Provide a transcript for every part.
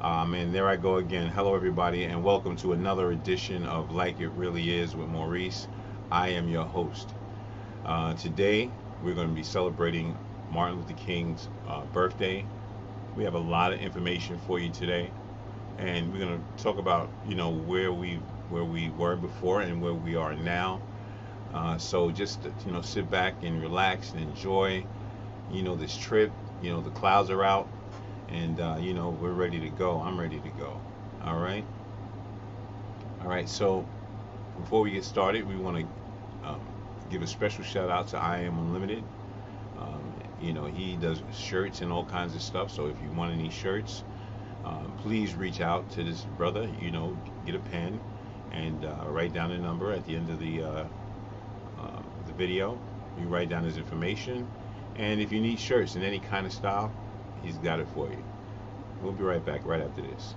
And there I go again. Hello, everybody, and welcome to another edition of Like It Really Is with Maurice. I am your host. Today, we're going to be celebrating Martin Luther King's birthday. We have a lot of information for you today, and we're going to talk about, where we were before and where we are now. So just sit back and relax and enjoy, this trip. The clouds are out, and we're ready to go. I'm ready to go. All right. All right. So before we get started, we want to give a special shout out to I Am Unlimited. Um, he does shirts and all kinds of stuff. So if you want any shirts, please reach out to this brother. Get a pen and write down a number at the end of the video. You write down his information, and if you need shirts in any kind of style, he's got it for you. We'll be right back right after this.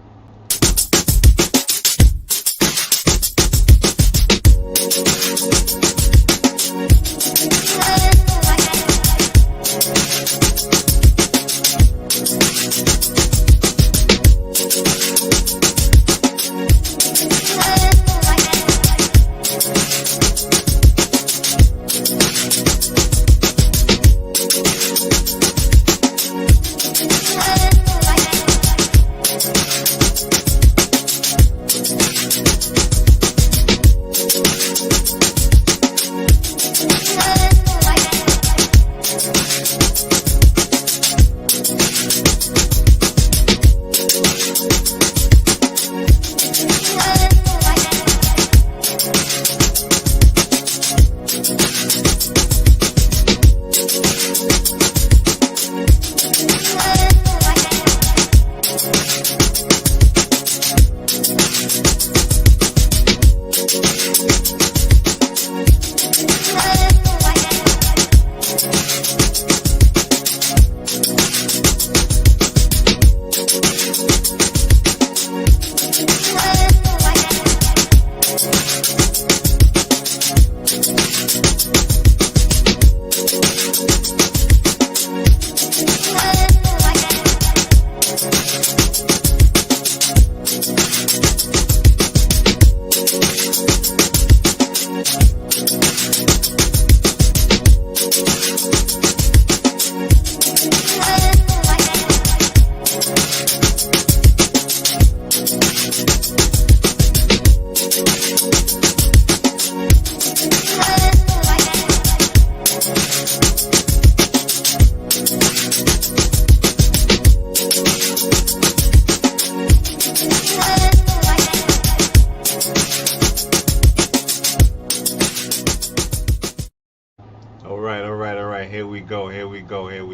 All right. Here we go. Here we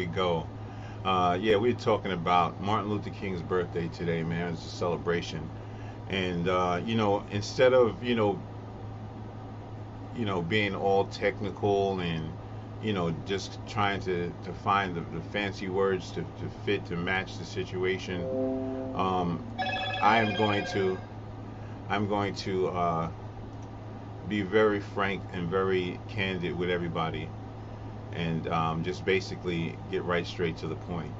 go. Yeah, we're talking about Martin Luther King's birthday today, man. It's a celebration, and instead of being all technical and just trying to find the fancy words to fit to match the situation, um, I am going to be very frank and very candid with everybody, and just basically get right straight to the point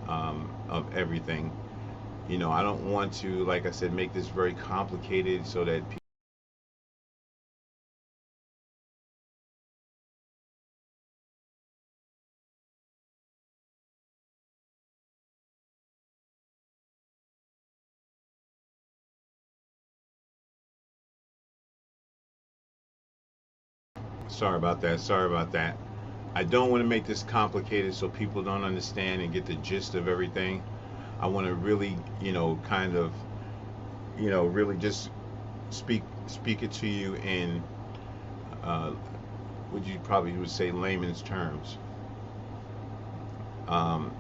of everything. I don't want to, like I said, make this very complicated so that people. Sorry about that. Sorry about that. I don't want to make this complicated so people don't understand and get the gist of everything. I want to really, kind of, really just speak it to you in, uh, what you probably would say, layman's terms, um,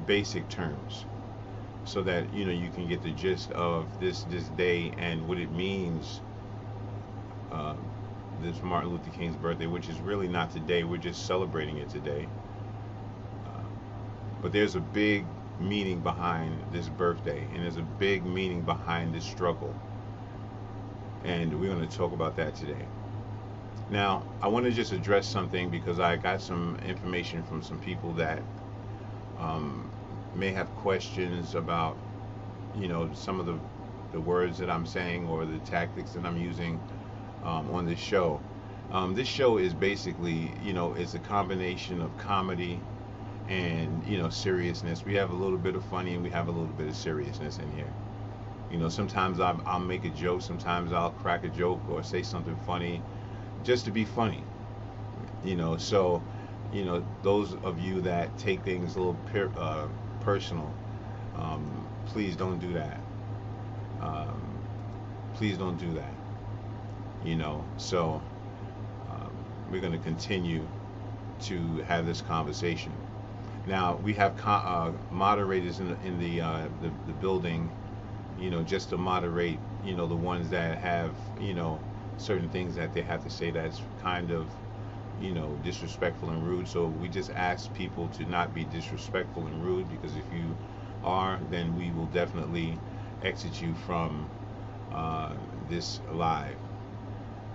basic terms, so that you can get the gist of this day and what it means. Uh, this Martin Luther King's birthday, which is really not today. We're just celebrating it today. Uh, but there's a big meaning behind this birthday, and there's a big meaning behind this struggle. And we're going to talk about that today. Now, I want to just address something because I got some information from some people that um, may have questions about some of the words that I'm saying or the tactics that I'm using on this show. This show is basically, it's a combination of comedy and seriousness. We have a little bit of funny and we have a little bit of seriousness in here. Sometimes I'll make a joke, sometimes I'll crack a joke or say something funny just to be funny. So those of you that take things a little personal, please don't do that. Um, please don't do that. So um, we're going to continue to have this conversation. Now we have moderators in the building, just to moderate, the ones that have, certain things that they have to say that's kind of, disrespectful and rude. So we just ask people to not be disrespectful and rude, because if you are, then we will definitely exit you from this live.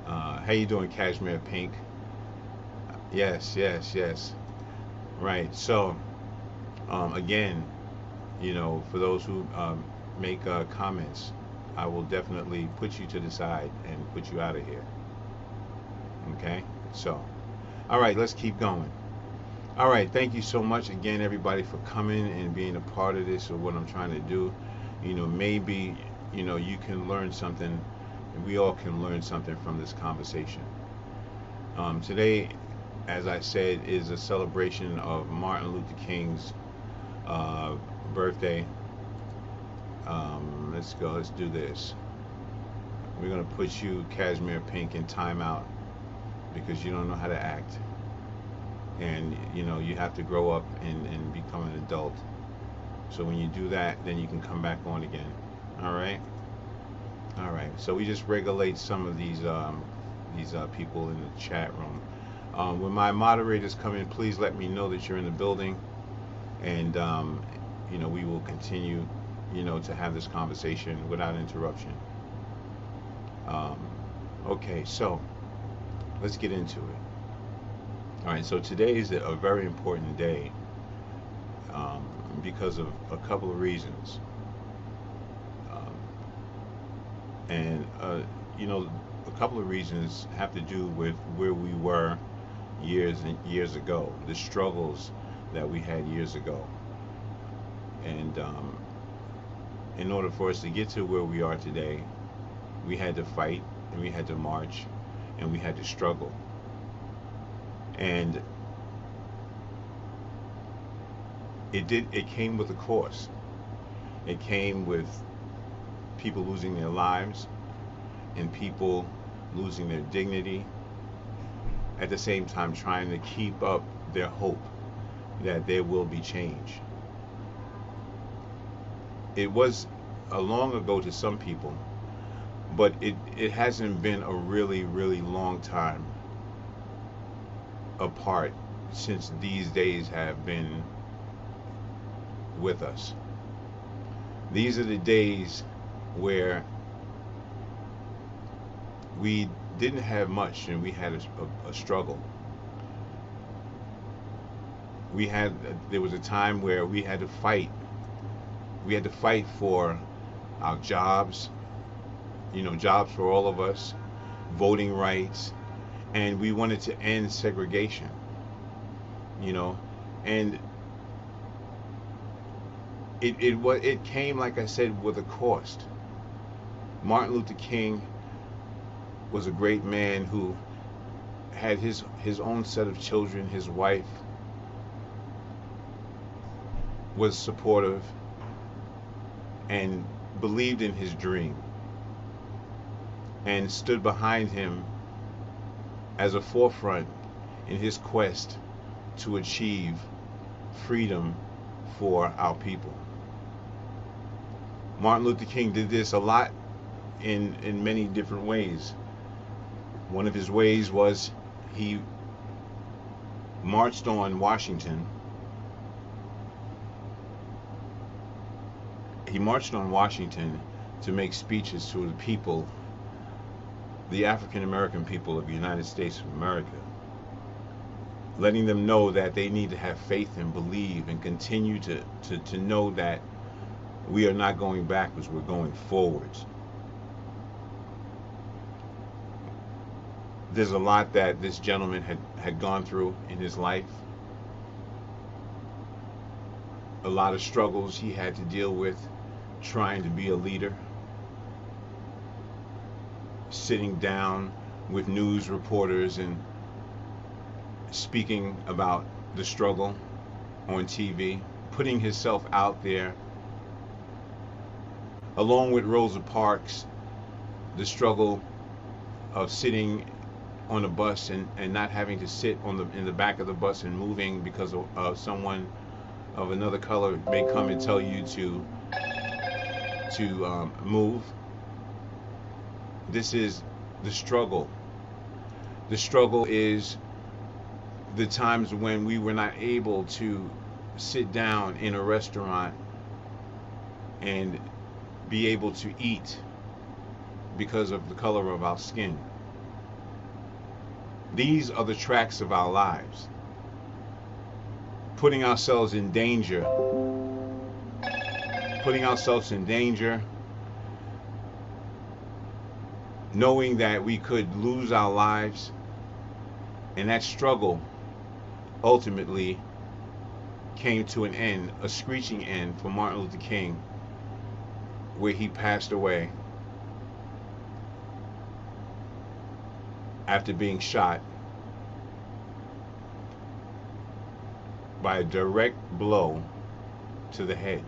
How you doing, Cashmere Pink? Yes, yes, yes. Right. So, again, for those who make comments, I will definitely put you to the side and put you out of here. Okay? So, all right, let's keep going. All right, thank you so much again, everybody, for coming and being a part of this or what I'm trying to do. Maybe, you can learn something, and we all can learn something from this conversation. Today, as I said, is a celebration of Martin Luther King's uh, birthday. Let's go. Let's do this. We're gonna put you, Cashmere Pink, in timeout because you don't know how to act, and you have to grow up and become an adult. So when you do that, then you can come back on again. All right. All right. So we just regulate some of these people in the chat room. When my moderators come in, please let me know that you're in the building, and we will continue, to have this conversation without interruption. Um, okay, so let's get into it. All right, so today is a very important day because of a couple of reasons, um, and a couple of reasons have to do with where we were years and years ago, the struggles that we had years ago. And in order for us to get to where we are today, we had to fight and we had to march and we had to struggle. And it came with a cost. It came with people losing their lives and people losing their dignity, at the same time trying to keep up their hope that there will be change. It was a long ago to some people, but it hasn't been a really, really long time apart since these days have been with us. These are the days where we didn't have much and we had a struggle. There was a time where we had to fight. We had to fight for our jobs, jobs for all of us, voting rights, and we wanted to end segregation, and it came, like I said, with a cost. Martin Luther King was a great man who had his own set of children. His wife was supportive and believed in his dream and stood behind him as a forefront in his quest to achieve freedom for our people. Martin Luther King did this a lot in many different ways. One of his ways was he marched on Washington. He marched on Washington to make speeches to the people, the African American people of the United States of America, letting them know that they need to have faith and believe and continue to know that We are not going backwards, we're going forwards. There's a lot that this gentleman had gone through in his life, a lot of struggles he had to deal with trying to be a leader, sitting down with news reporters and speaking about the struggle on TV, putting himself out there, along with Rosa Parks, the struggle of sitting on a bus and not having to sit in the back of the bus and moving because of someone of another color may come and tell you to move. This is the struggle. The struggle is the times when we were not able to sit down in a restaurant and be able to eat because of the color of our skin. These are the tracks of our lives. Putting ourselves in danger. Putting ourselves in danger. Knowing that we could lose our lives. And that struggle ultimately came to an end, a screeching end for Martin Luther King, where he passed away after being shot by a direct blow to the head.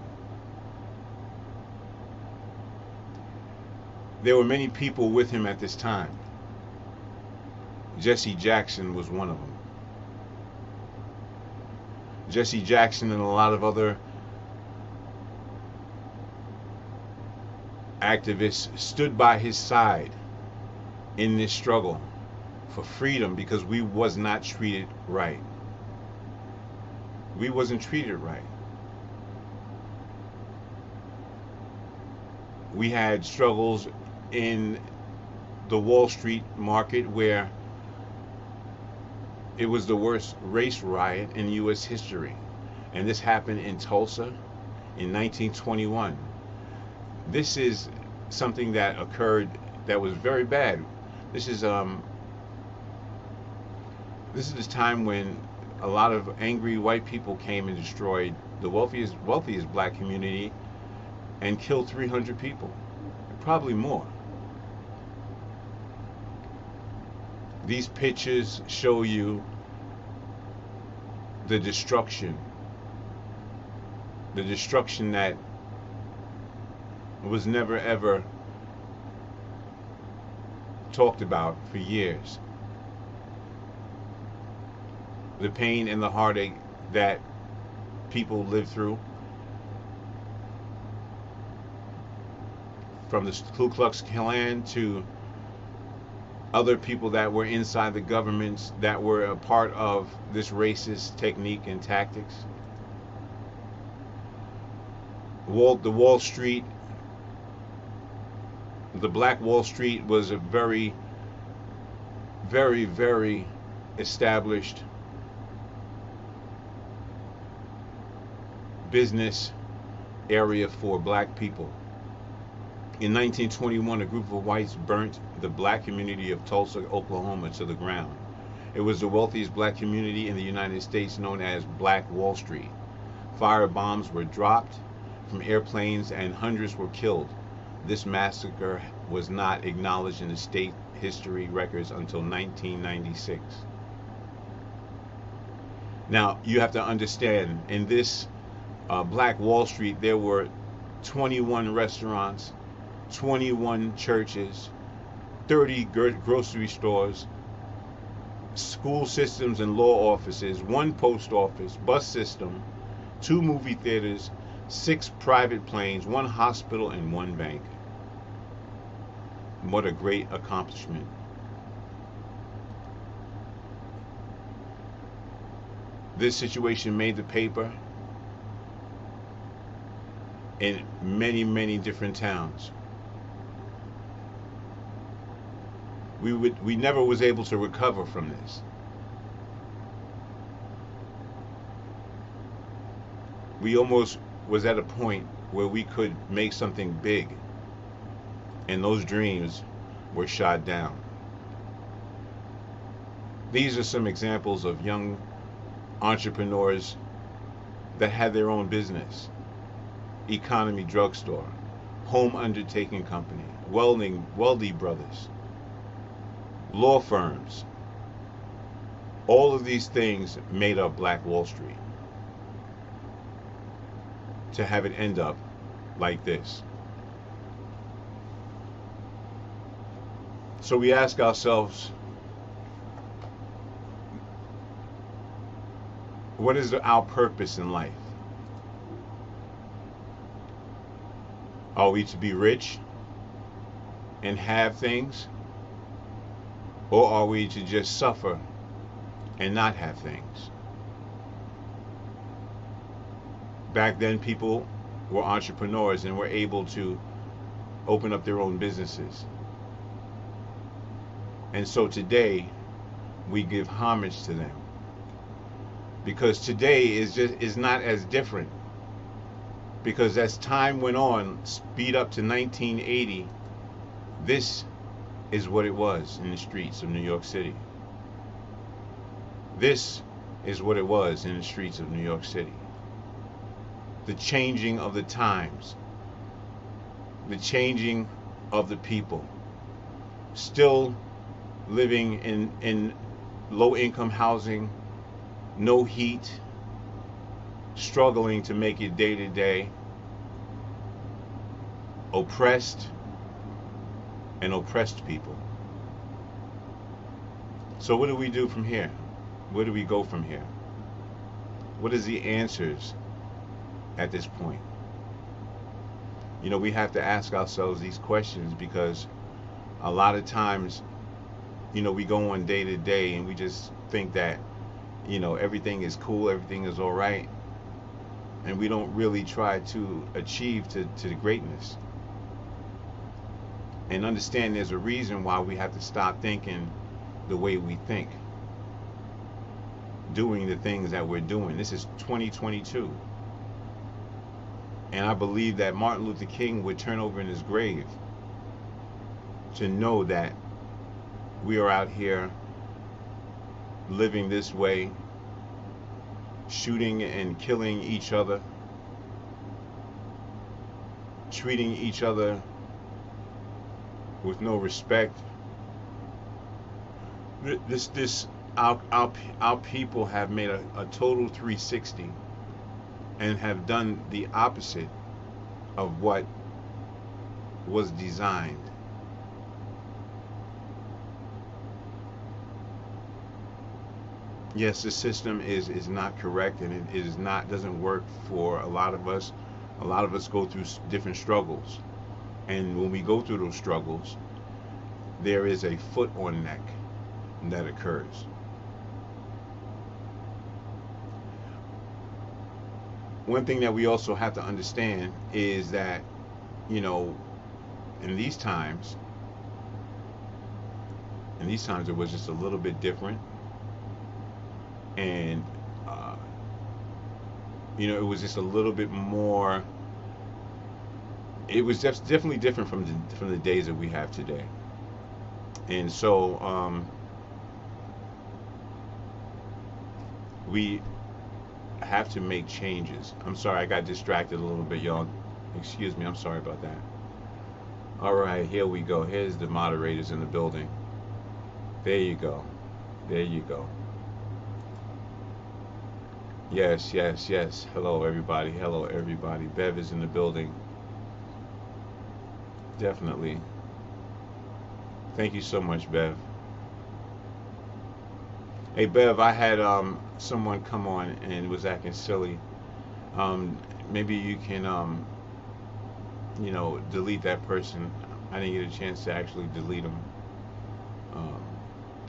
There were many people with him at this time. Jesse Jackson was one of them. Jesse Jackson and a lot of other activists stood by his side in this struggle for freedom because we was not treated right. We wasn't treated right. We had struggles in the Wall Street market where it was the worst race riot in U.S. history. And this happened in Tulsa in 1921. This is something that occurred that was very bad. This is the time when a lot of angry white people came and destroyed the wealthiest black community and killed 300 people, probably more. These pictures show you the destruction that was never ever talked about for years. The pain and the heartache that people lived through, from the Ku Klux Klan to other people that were inside the governments that were a part of this racist technique and tactics. The Wall Street, the Black Wall Street was a very, very, very established business area for black people. In 1921, a group of whites burnt the black community of Tulsa, Oklahoma to the ground. It was the wealthiest black community in the United States, known as Black Wall Street. Fire bombs were dropped from airplanes and hundreds were killed. This massacre was not acknowledged in the state history records until 1996. Now, you have to understand, in this Black Wall Street, there were 21 restaurants, 21 churches, 30 grocery stores, school systems and law offices, 1 post office, bus system, 2 movie theaters, 6 private planes, 1 hospital, and 1 bank. What a great accomplishment. This situation made the paper in many, many different towns. We never was able to recover from this. We almost was at a point where we could make something big, and those dreams were shot down. These are some examples of young entrepreneurs that had their own business: economy drugstore, home undertaking company, welding brothers, law firms. All of these things made up Black Wall Street, to have it end up like this. So we ask ourselves, what is our purpose in life? Are we to be rich and have things? Or are we to just suffer and not have things? Back then, people were entrepreneurs and were able to open up their own businesses. And so today, we give homage to them, because today is not as different. Because as time went on, speed up to 1980, this is what it was in the streets of New York City. This is what it was in the streets of New York City. The changing of the times, the changing of the people, still living in low-income housing, no heat, struggling to make it day to day, oppressed and oppressed people. So what do we do from here? Where do we go from here? What is the answers at this point? You know, we have to ask ourselves these questions, because a lot of times, you know, we go on day to day and we just think that, you know, everything is cool, everything is all right, and we don't really try to achieve to the greatness. And understand there's a reason why we have to stop thinking the way we think, doing the things that we're doing. This is 2022. And I believe that Martin Luther King would turn over in his grave to know that we are out here living this way, shooting and killing each other, treating each other with no respect. Our people have made a total 360 and have done the opposite of what was designed. Yes, the system is not correct, and it is not, doesn't work for a lot of us. A lot of us go through different struggles, and when we go through those struggles, there is a foot on neck that occurs. One thing that we also have to understand is that, you know, in these times it was just a little bit different. And you know, it was just a little bit more. It was just definitely different from the days that we have today. And so we have to make changes. I'm sorry, I got distracted a little bit, y'all. Excuse me, I'm sorry about that. All right, here we go. Here's the moderators in the building. There you go. There you go. Yes, yes, yes. Hello, everybody. Hello, everybody. Bev is in the building. Definitely. Thank you so much, Bev. Hey, Bev, I had someone come on and was acting silly. Maybe you can, you know, delete that person. I didn't get a chance to actually delete them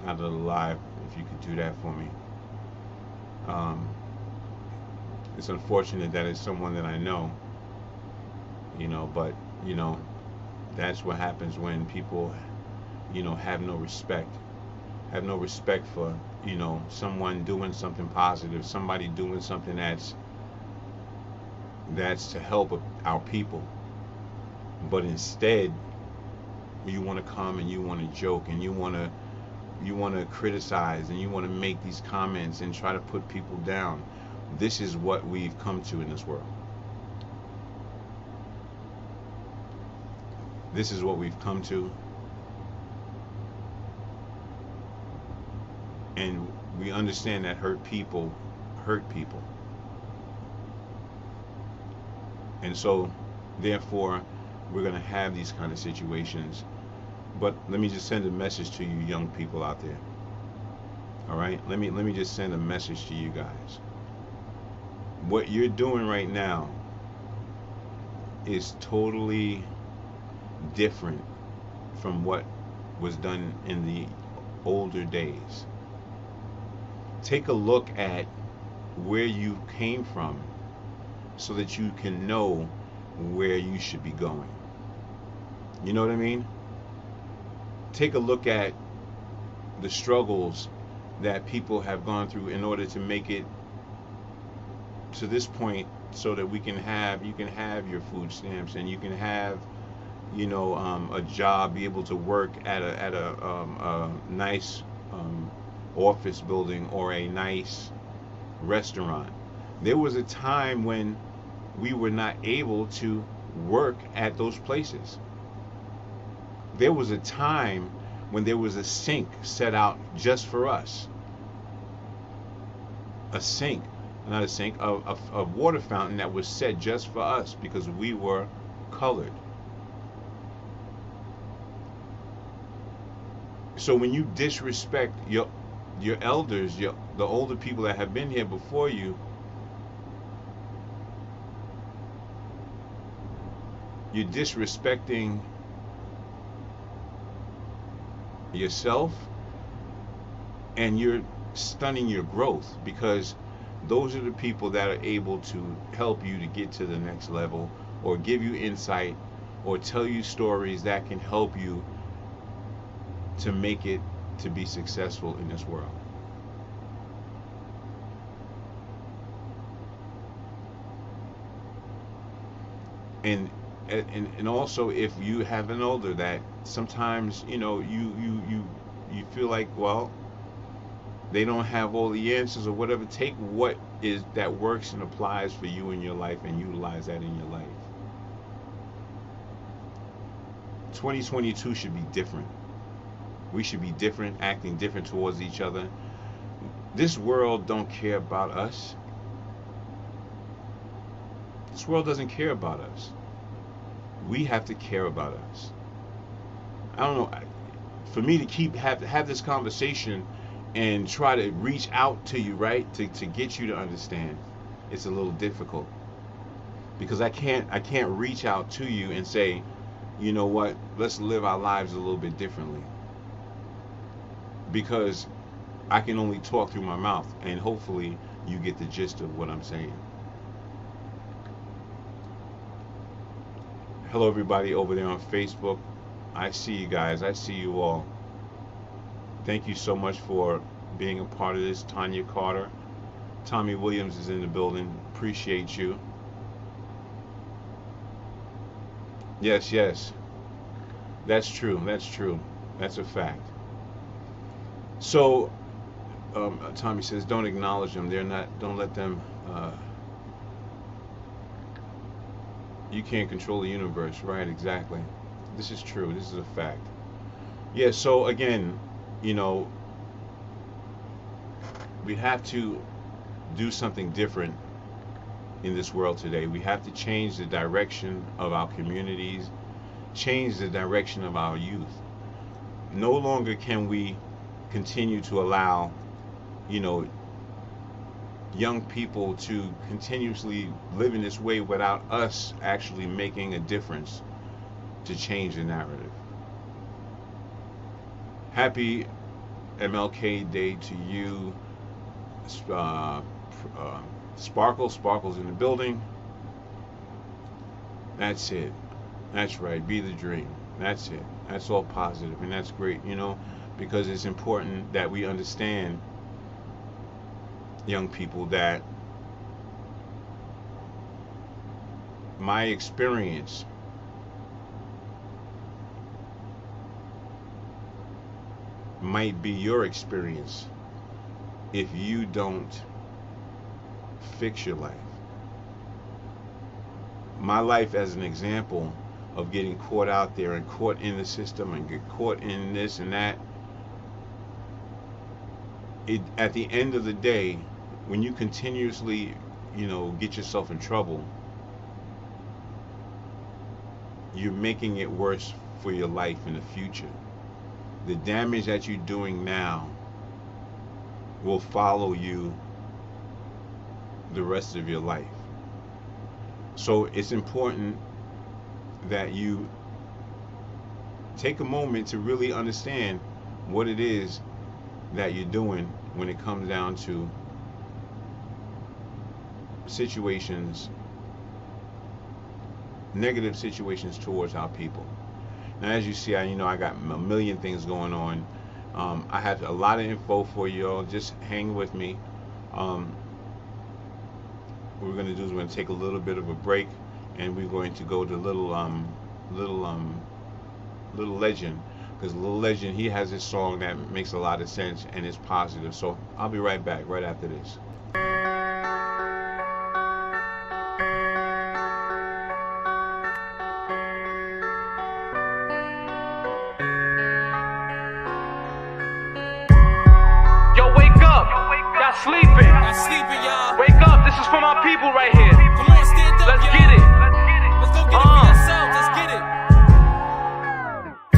out of the live. If you could do that for me. It's unfortunate that it's someone that I know, you know, but, you know, that's what happens when people, you know, have no respect for, you know, someone doing something positive, somebody doing something that's, that's to help our people. But instead, you want to come and you want to joke and you want to criticize and you want to make these comments and try to put people down. This is what we've come to in this world. This is what we've come to, and we understand that hurt people hurt people. And so, therefore, we're going to have these kind of situations. But let me just send a message to you young people out there. All right? Let me just send a message to you guys. What you're doing right now is totally different from what was done in the older days. Take a look at where you came from so that you can know where you should be going. You know what I mean? Take a look at the struggles that people have gone through in order to make it to this point, so that you can have your food stamps, and you can have, a job, be able to work at a nice office building or a nice restaurant. There was a time when we were not able to work at those places. There was a time when there was a sink set out just for us. A sink, not a sink, a water fountain that was set just for us because we were colored. So when you disrespect your elders, the older people that have been here before you, you're disrespecting yourself, and you're stunning your growth, because those are the people that are able to help you to get to the next level, or give you insight, or tell you stories that can help you to make it to be successful in this world. And also, if you have an older that sometimes you feel like, well, they don't have all the answers or whatever, take what is that works and applies for you in your life and utilize that in your life. 2022 should be different. We should be different, acting different towards each other. This world don't care about us. This world doesn't care about us. We have to care about us. I don't know. For me to have this conversation and try to reach out to you, right, to get you to understand, it's a little difficult, because I can't reach out to you and say, you know what, let's live our lives a little bit differently, because I can only talk through my mouth, and hopefully you get the gist of what I'm saying. Hello everybody over there on Facebook. I see you guys. I see you all. Thank you so much for being a part of this. Tanya Carter. Tommy Williams is in the building. Appreciate you. Yes, yes. That's true. That's true. That's a fact. So, Tommy says, don't acknowledge them. They're not, don't let them, you can't control the universe. Right, exactly. This is true. This is a fact. Yeah, so again, we have to do something different in this world today. We have to change the direction of our communities, change the direction of our youth. No longer can we continue to allow, young people to continuously live in this way without us actually making a difference to change the narrative. Happy MLK Day to you. Sparkle's in the building. That's it. That's right. Be the dream. That's it. That's all positive, and that's great, because it's important that we understand, young people, that my experience might be your experience if you don't fix your life. My life as an example of getting caught out there and caught in the system and get caught in this and that, at the end of the day, when you continuously, get yourself in trouble, you're making it worse for your life in the future. The damage that you're doing now will follow you the rest of your life. So it's important that you take a moment to really understand what it is that you're doing when it comes down to situations, negative situations towards our people. Now, as you see, I got a million things going on. I have a lot of info for you all. Just hang with me. What we're going to do is we're going to take a little bit of a break, and we're going to go to Little Legend, because Little Legend, he has this song that makes a lot of sense and is positive. So I'll be right back right after this. Sleeping. Y'all. Wake up. This is for my people right here. Come on, stand up. Let's get it. Let's go get it for yourselves. Let's get it.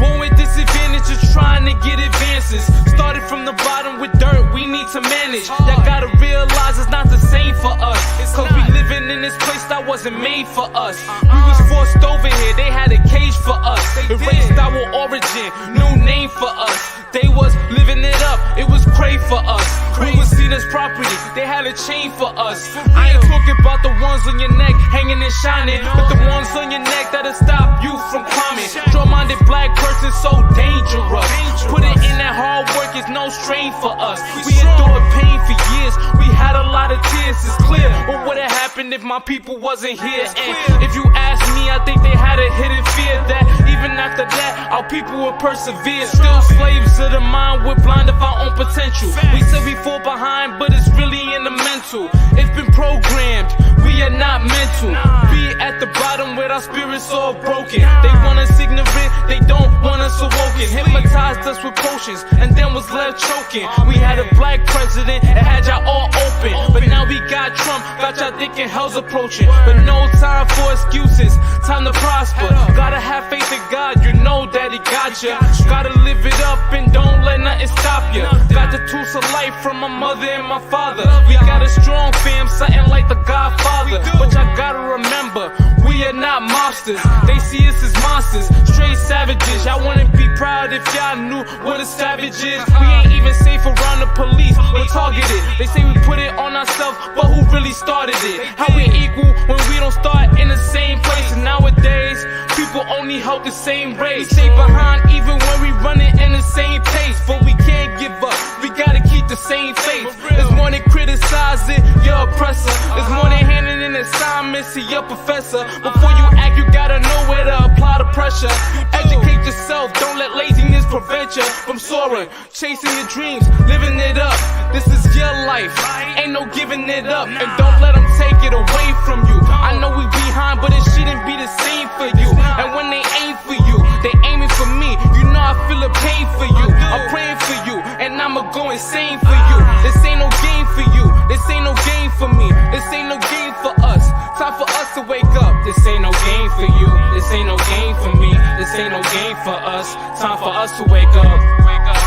Born with disadvantages, trying to get advances. Started from the bottom with dirt, we need to manage. Y'all gotta realize it's not the same for us. Cause we living in this place that wasn't made for us. We was forced over here, they had a cage for us. Erased our origin, new name for us. They was living it up, it was cray for us. We was seen as property, they had a chain for us. I ain't talking about the ones on your neck, hanging and shining, but the ones on your neck that'll stop you from climbing. Strong-minded black person, so dangerous. Put it in that hard work, it's no strain for us. We endured pain for years, we had a lot of tears. It's clear what would've happened if my people wasn't here. And if you ask me, I think they had a hidden fear that even after that, our people would persevere. Still slaves of the mind, we're blind of our own potential. We say we fall behind, but it's really in the mental. It's been programmed, we are not mental. Be at the bottom with our spirits all broken. They want us ignorant, they don't want us awoken. Hypnotized us with potions, and then was left choking. We had a black president, and had y'all all open. But now we got Trump, got y'all thinking hell's approaching. But no time for excuses, time to prosper. Gotta have faith in God, you know that he got ya. Gotta live it up and don't let nothing stop ya. Got the tools of life from my mother and my father. We got a strong fam, something like the Godfather. But y'all gotta remember, we are not mobsters. They see us as monsters, straight savages. Y'all wouldn't be proud if y'all knew what a savage is. We ain't even safe around the police, we're targeted. They say we put it on ourselves, but who really started it? How we equal when we don't start in the same place? And nowadays, people only hold the same race. We stay behind even when we running in the same pace. But we can't give up, we gotta keep the same faith. It's more than criticizing your oppressor. It's more than handing in assignments to your professor. Before you act, you gotta know where to apply the pressure. Educate yourself, don't let laziness prevent you from soaring. Chasing your dreams, living it up. This is your life, ain't no giving it up. And don't let them take it away from you. I know we behind, but it shouldn't be the same for you. And when they aim for you, they aiming for me. You know I feel the pain for you. I'm praying for you, and I'ma go insane for you. This ain't no game for you, this ain't no game for me. This ain't no game for us, time for us to wake up. This ain't no game for you, this ain't no game for me. This ain't no game for us, time for us to wake up. Wake up.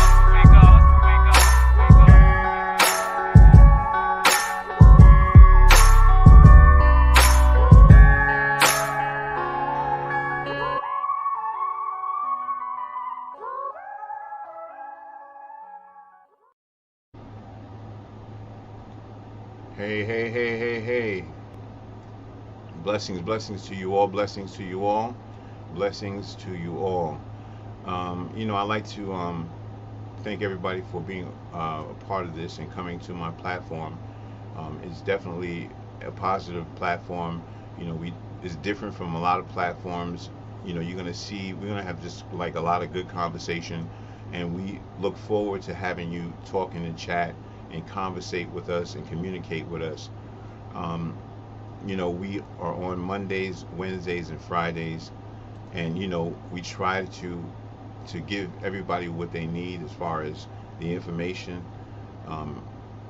Hey. Blessings to you all. Blessings to you all. Blessings to you all. I'd like to thank everybody for being a part of this and coming to my platform. It's definitely a positive platform. is different from a lot of platforms. You're gonna see we're gonna have just like a lot of good conversation, and we look forward to having you talk in the chat and conversate with us and communicate with us. We are on Mondays, Wednesdays, and Fridays, and we try to give everybody what they need as far as the information.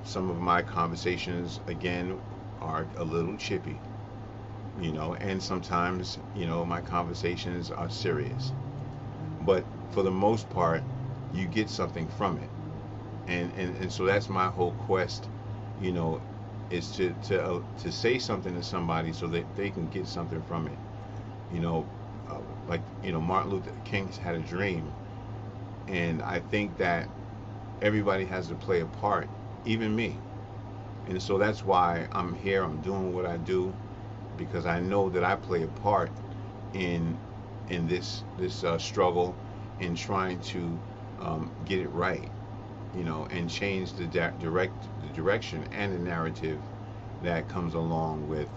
Some of my conversations, again, are a little chippy, and sometimes, my conversations are serious. But for the most part, you get something from it. And so that's my whole quest, is to say something to somebody so that they can get something from it. Like, Martin Luther King had a dream. And I think that everybody has to play a part, even me. And so that's why I'm here. I'm doing what I do, because I know that I play a part in this struggle, in trying to get it right, and change the direction and the narrative that comes along with,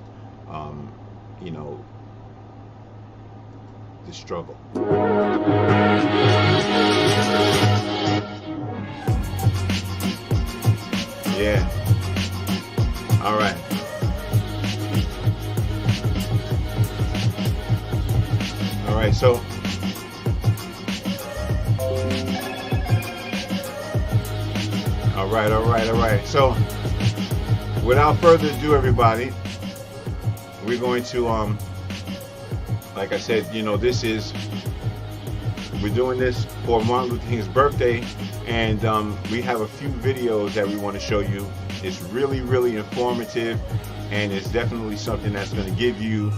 the struggle. Yeah. All right. All right. So, all right. So, without further ado, everybody, we're going to, like I said, we're doing this for Martin Luther King's birthday, and we have a few videos that we want to show you. It's really, really informative, and it's definitely something that's going to give you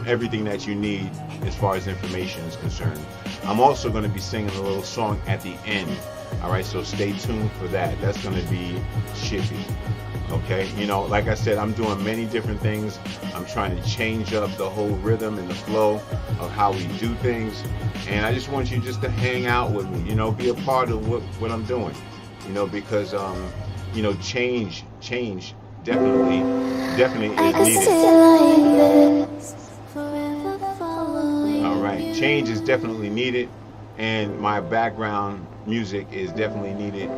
everything that you need as far as information is concerned. I'm also going to be singing a little song at the end. All right, so stay tuned for that. That's going to be chippy. Okay, like I said, I'm doing many different things. I'm trying to change up the whole rhythm and the flow of how we do things, and I just want you just to hang out with me, be a part of what I'm doing, because change definitely is needed. All right, change is definitely needed, and my background music is definitely needed.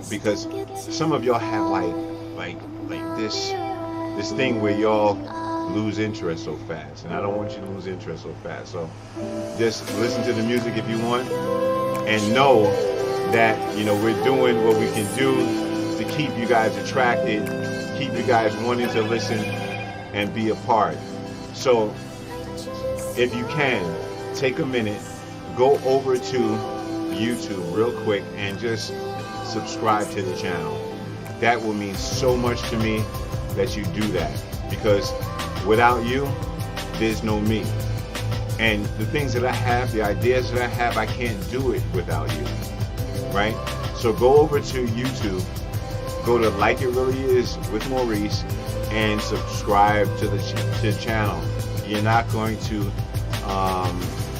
Because some of y'all have like this thing where y'all lose interest so fast, and I don't want you to lose interest so fast. So just listen to the music if you want, and know that we're doing what we can do to keep you guys attracted, keep you guys wanting to listen and be a part. So if you can, take a minute, go over to YouTube real quick and just subscribe to the channel. That will mean so much to me that you do that, because without you, there's no me. And the things that I have, the ideas that I have, I can't do it without you, right? So go over to YouTube, go to Like It Really Is with Maurice, and subscribe to the channel. You're not going to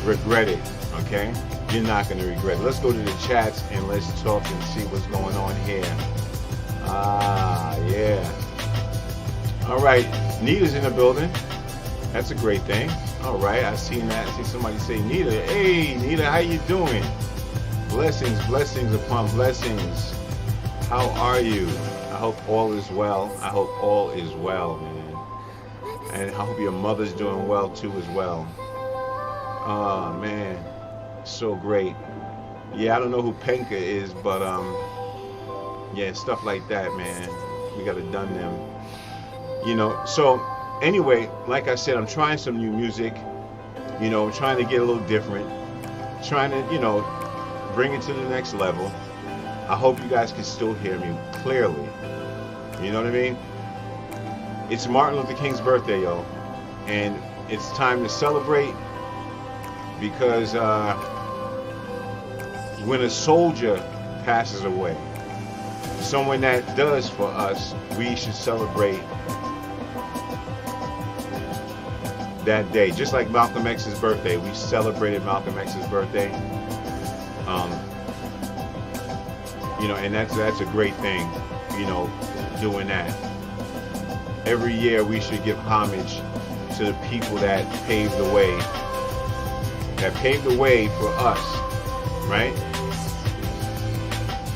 regret it, okay? You're not going to regret it. Let's go to the chats and let's talk and see what's going on here. Yeah. All right. Nita's in the building. That's a great thing. All right. I seen that. I see somebody say, Nita. Hey, Nita, how you doing? Blessings upon blessings. How are you? I hope all is well. Man. And I hope your mother's doing well too as well. Oh, man. So great. Yeah, I don't know who Penka is, but yeah, stuff like that, man. We gotta done them. So anyway, like I said, I'm trying some new music, trying to get a little different, trying to, bring it to the next level. I hope you guys can still hear me clearly. You know what I mean? It's Martin Luther King's birthday, y'all, and it's time to celebrate, because when a soldier passes away, someone that does for us, we should celebrate that day. Just like Malcolm X's birthday, we celebrated Malcolm X's birthday. And that's a great thing, doing that. Every year we should give homage to the people that paved the way, for us, right?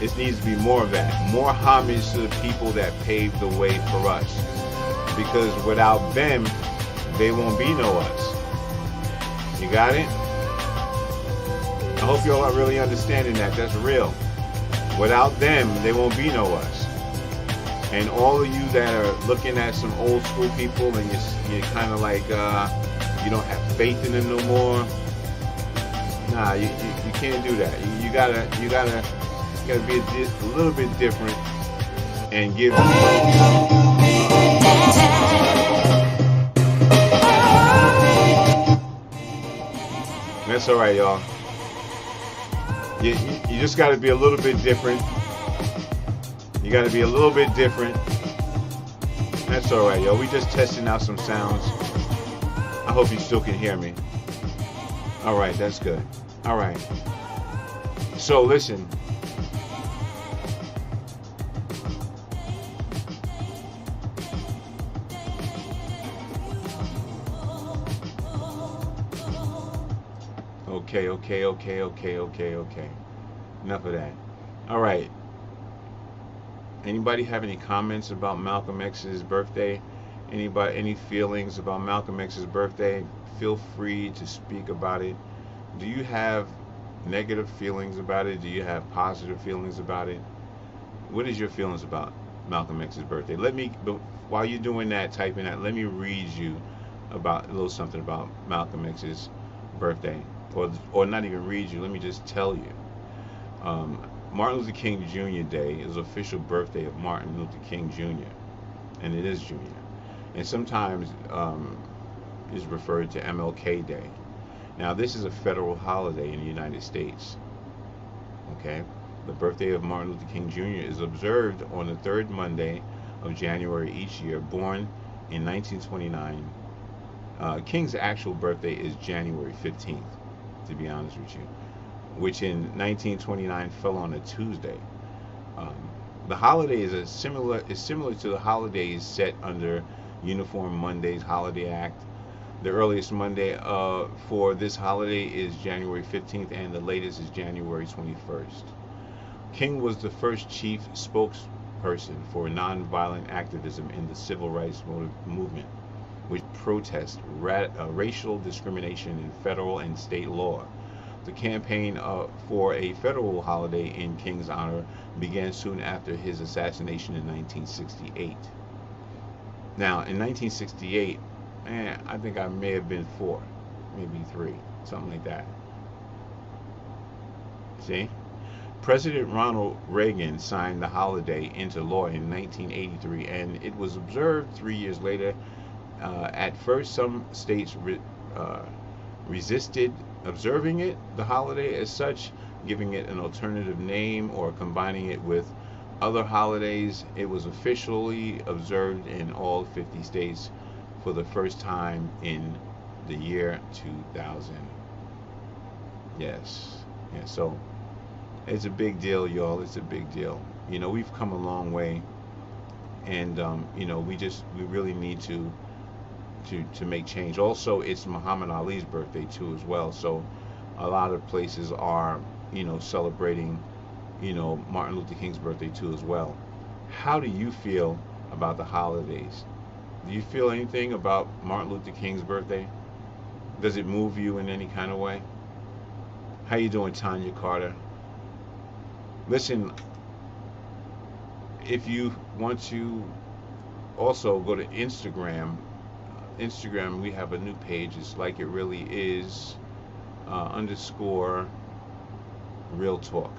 It needs to be more of that. More homage to the people that paved the way for us. Because without them, they won't be no us. You got it? I hope y'all are really understanding that. That's real. Without them, they won't be no us. And all of you that are looking at some old school people and you're kind of like, you don't have faith in them no more. Nah, you can't do that. You gotta be a little bit different and give. That's all right, y'all. You just got to be a little bit different. You got to be a little bit different. That's all right, yo. We just testing out some sounds. I hope you still can hear me. All right, that's good. All right. So listen. Okay. Enough of that. All right. Anybody have any comments about Malcolm X's birthday? Anybody, any feelings about Malcolm X's birthday? Feel free to speak about it. Do you have negative feelings about it? Do you have positive feelings about it? What is your feelings about Malcolm X's birthday? While you're doing that, typing that, let me read you about a little something about Malcolm X's birthday. Or not even read you, let me just tell you. Martin Luther King Jr. Day is the official birthday of Martin Luther King Jr. And it is Jr. And sometimes is referred to MLK Day. Now this is a federal holiday in the United States. Okay? The birthday of Martin Luther King Jr. is observed on the third Monday of January each year. Born in 1929, King's actual birthday is January 15th. To be honest with you, which in 1929 fell on a Tuesday. The holiday is similar to the holidays set under Uniform Mondays Holiday Act. The earliest Monday for this holiday is January 15th, and the latest is January 21st. King was the first chief spokesperson for nonviolent activism in the civil rights movement, which protest racial discrimination in federal and state law. The campaign for a federal holiday in King's honor began soon after his assassination in 1968. Now, in 1968, I think I may have been 4, maybe 3, something like that. See? President Ronald Reagan signed the holiday into law in 1983, and it was observed 3 years later. At first, some states resisted observing the holiday as such, giving it an alternative name or combining it with other holidays. It was officially observed in all 50 states for the first time in the year 2000. Yes. Yeah, so it's a big deal, y'all. It's a big deal. You know, we've come a long way, and you know, we really need to make change. Also, it's Muhammad Ali's birthday too as well. So a lot of places are, you know, celebrating, you know, Martin Luther King's birthday too as well. How do you feel about the holidays? Do you feel anything about Martin Luther King's birthday? Does it move you in any kind of way? How you doing, Tanya Carter? Listen, if you want to also go to Instagram, we have a new page. It's Like It Really Is _ Real Talk.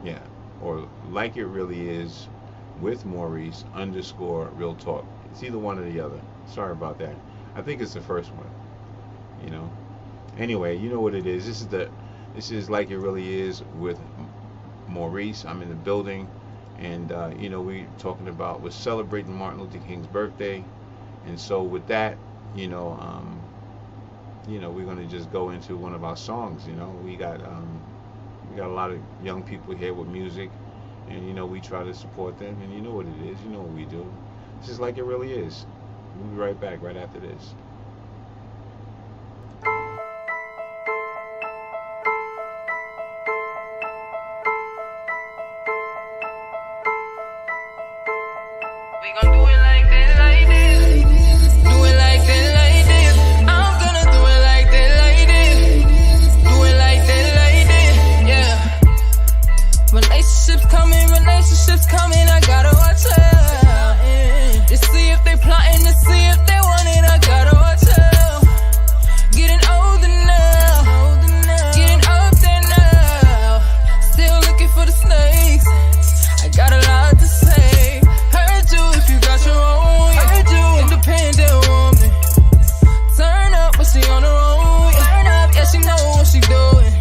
Yeah, or Like It Really Is with Maurice _ Real Talk. It's either one or the other. Sorry about that. I think it's the first one. You know. Anyway, you know what it is. This is Like It Really Is with Maurice. I'm in the building, and you know, we're celebrating Martin Luther King's birthday. And so with that, you know, we're going to just go into one of our songs. You know, we got a lot of young people here with music, and you know, we try to support them, and you know what it is. You know what we do. This is Like It Really Is. We'll be right back right after this. We gon' do it like this, like this. Do it like this, like this. I'm gonna do it like this, like this. Do it like this, like this. Yeah. Relationships coming, I gotta watch out. To see if they plotting, to see if they want it, I gotta watch out. Getting older now, getting up there now. Still looking for the snakes. I got a lot to say. Heard you if you got your own. Heard you, independent woman. Turn up, but she on her own. Turn up, yeah, she know what she doing.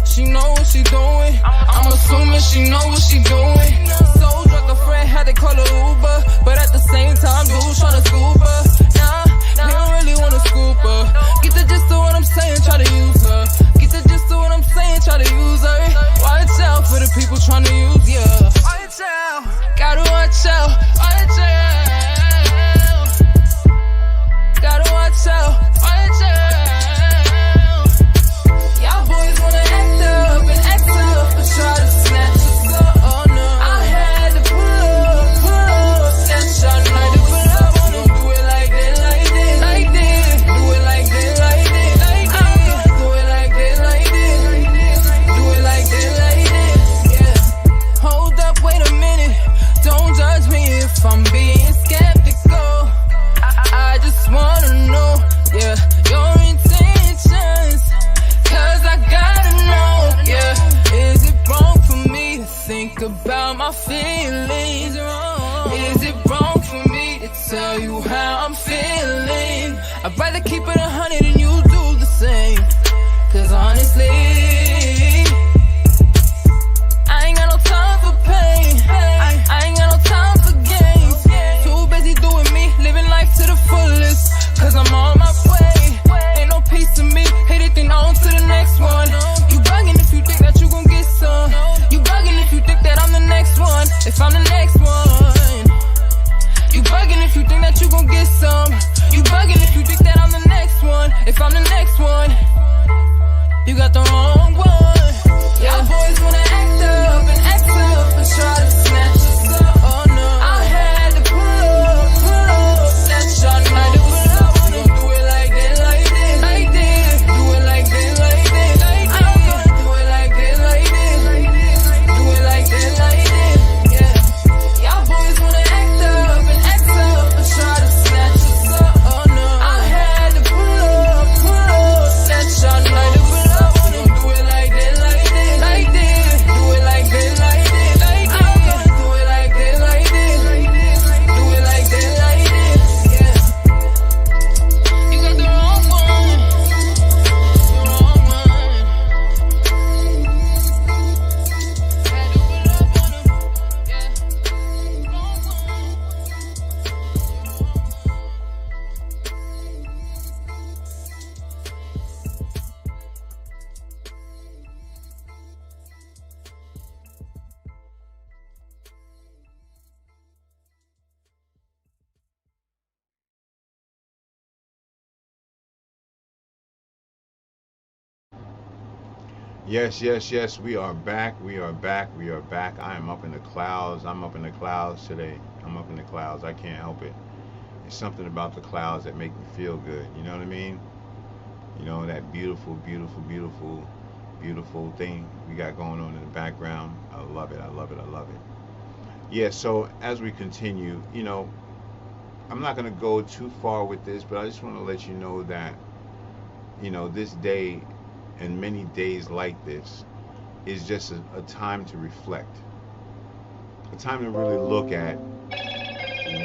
She know what she doing. I'm assuming she know what she doing. So drunk, a friend had to call her Uber, but at the same time, dude tryna scoop her. Nah, he don't really wanna scoop her. Get the gist of what I'm saying, try to use her. Get the gist of what I'm saying, try to use her. Watch out for the people tryna use ya. Watch out, gotta watch out. Watch out, gotta watch out. Watch out. Y'all boys wanna act up and act up, but try to snatch us up. Oh no, I had to pull up, snatch y'all like to pull up. Wanna do it like this, like this, like this. Do it like this, like this, like this. Do it like this, like this, do it like this, like this. Yeah. Hold up, wait a minute. Don't judge me if I'm being skeptical. I just wanna know, yeah, your intentions. Cause I gotta know, yeah. Is it wrong for me to think about my feelings? Is it wrong for me to tell you how I'm feeling? I'd rather keep it 100 and you do the same. Cause honestly, I ain't got no time for pain. I ain't got no time for games. Too busy doing me, living life to the fullest. Cause I'm on my way. Ain't no peace to me, hit it then on to the next one. You bugging if you think that you gon' get some. You bugging if you think that I'm the next one. If I'm the next one. You bugging if you think that you gon' get some. You bugging if you think that I'm the next one. If I'm the next one. You got the wrong one. Y'all boys wanna act up and act up, but try to snatch us up. Oh no, I had to pull up, snatch y'all like to pull up. Wanna do it like this, like this, like this. Do it like this, like this, like this. I'm gonna do it like this, like this, do it like this, like this. Yeah. Y'all boys wanna act up and act up, but try to snatch us up. Oh no, I had to pull up, snatch y'all like to pull up. Wanna do it like this, like this, like this. Do it like this, like this, like this. I'm gonna do it like this, like this, do it like this, like this. Yeah. You got the wrong one, the wrong one. Had to pull up on him, yeah. Wrong one. Yes, yes, yes. We are back. We are back. We are back. I am up in the clouds. I'm up in the clouds today. I'm up in the clouds. I can't help it. It's something about the clouds that make me feel good. You know what I mean? You know, that beautiful, beautiful, beautiful, beautiful thing we got going on in the background. I love it. I love it. I love it. Yeah, so as we continue, I'm not going to go too far with this, but I just want to let you know that, this day and many days like this is just a time to reflect, a time to really look at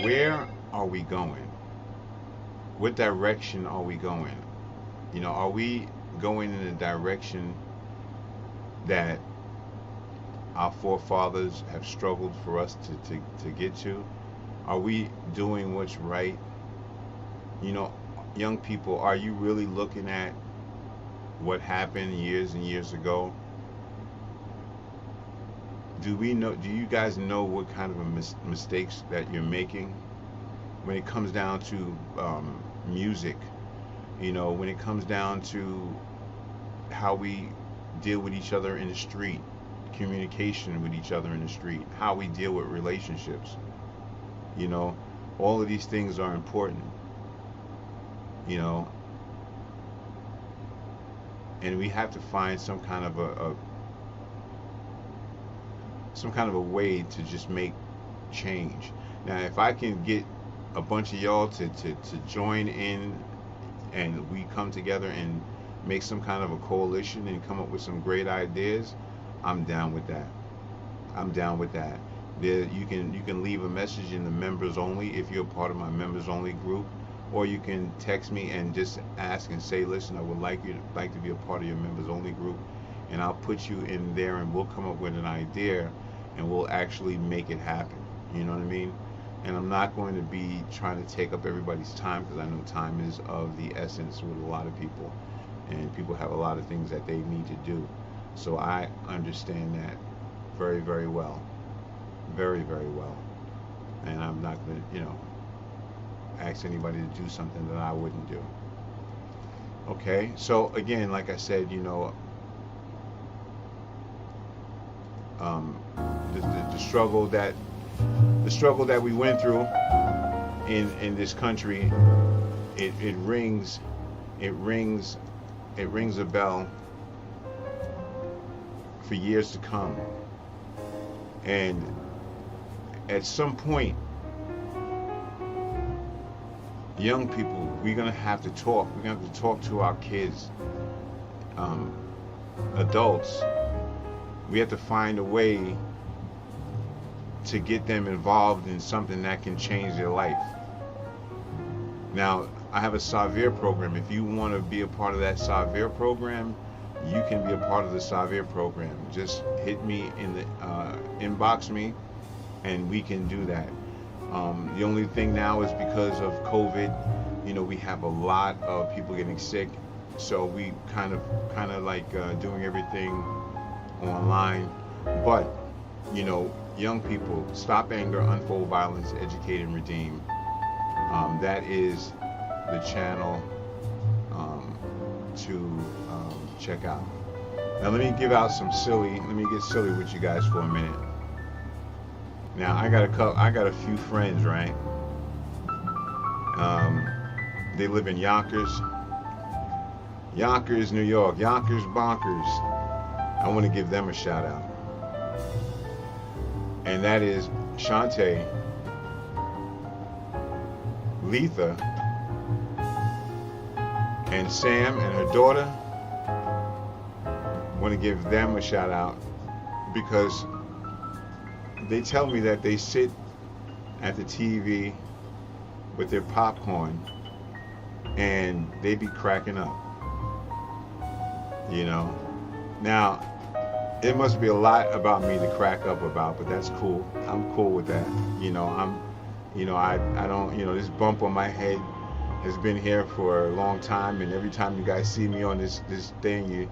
where are we going? What direction are we going? Are we going in a direction that our forefathers have struggled for us to get to? Are we doing what's right? Young people, are you really looking at what happened years and years ago? Do you guys know what kind of mistakes that you're making? when it comes down to music, when it comes down to how we deal with each other in the street, communication with each other in the street, how we deal with relationships. You know, all of these things are important. You know, and we have to find some kind of a way to just make change. Now, if I can get a bunch of y'all to join in, and we come together and make some kind of a coalition and come up with some great ideas, I'm down with that. I'm down with that. There, you can leave a message in the members only if you're a part of my members only group, or you can text me and just ask and say, listen, I would like to be a part of your members only group, and I'll put you in there, and we'll come up with an idea, and we'll actually make it happen. You know what I mean? And I'm not going to be trying to take up everybody's time, because I know time is of the essence with a lot of people, and people have a lot of things that they need to do. So I understand that very, very well. Very, very well. And I'm not going to, ask anybody to do something that I wouldn't do. Okay? So again, like I said, the struggle that we went through in this country, it rings a bell for years to come. And at some point, young people, we're gonna have to talk. We're gonna have to talk to our kids, adults. We have to find a way to get them involved in something that can change their life. Now, I have a Savir program. If you want to be a part of that Savir program, you can be a part of the Savir program. Just hit me in the inbox me, and we can do that. The only thing now is because of COVID, we have a lot of people getting sick, so we kind of like doing everything online. But young people, stop anger, unfold violence, educate and redeem. That is the channel to check out. Now let me get silly with you guys for a minute. Now I got a few friends, right? They live in Yonkers, New York, Yonkers Bonkers. I want to give them a shout out. And that is Shantae, Letha, and Sam and her daughter. I want to give them a shout out because they tell me that they sit at the TV with their popcorn and they be cracking up. Now, it must be a lot about me to crack up about, but that's cool. I'm cool with that. I don't, this bump on my head has been here for a long time, and every time you guys see me on this thing, you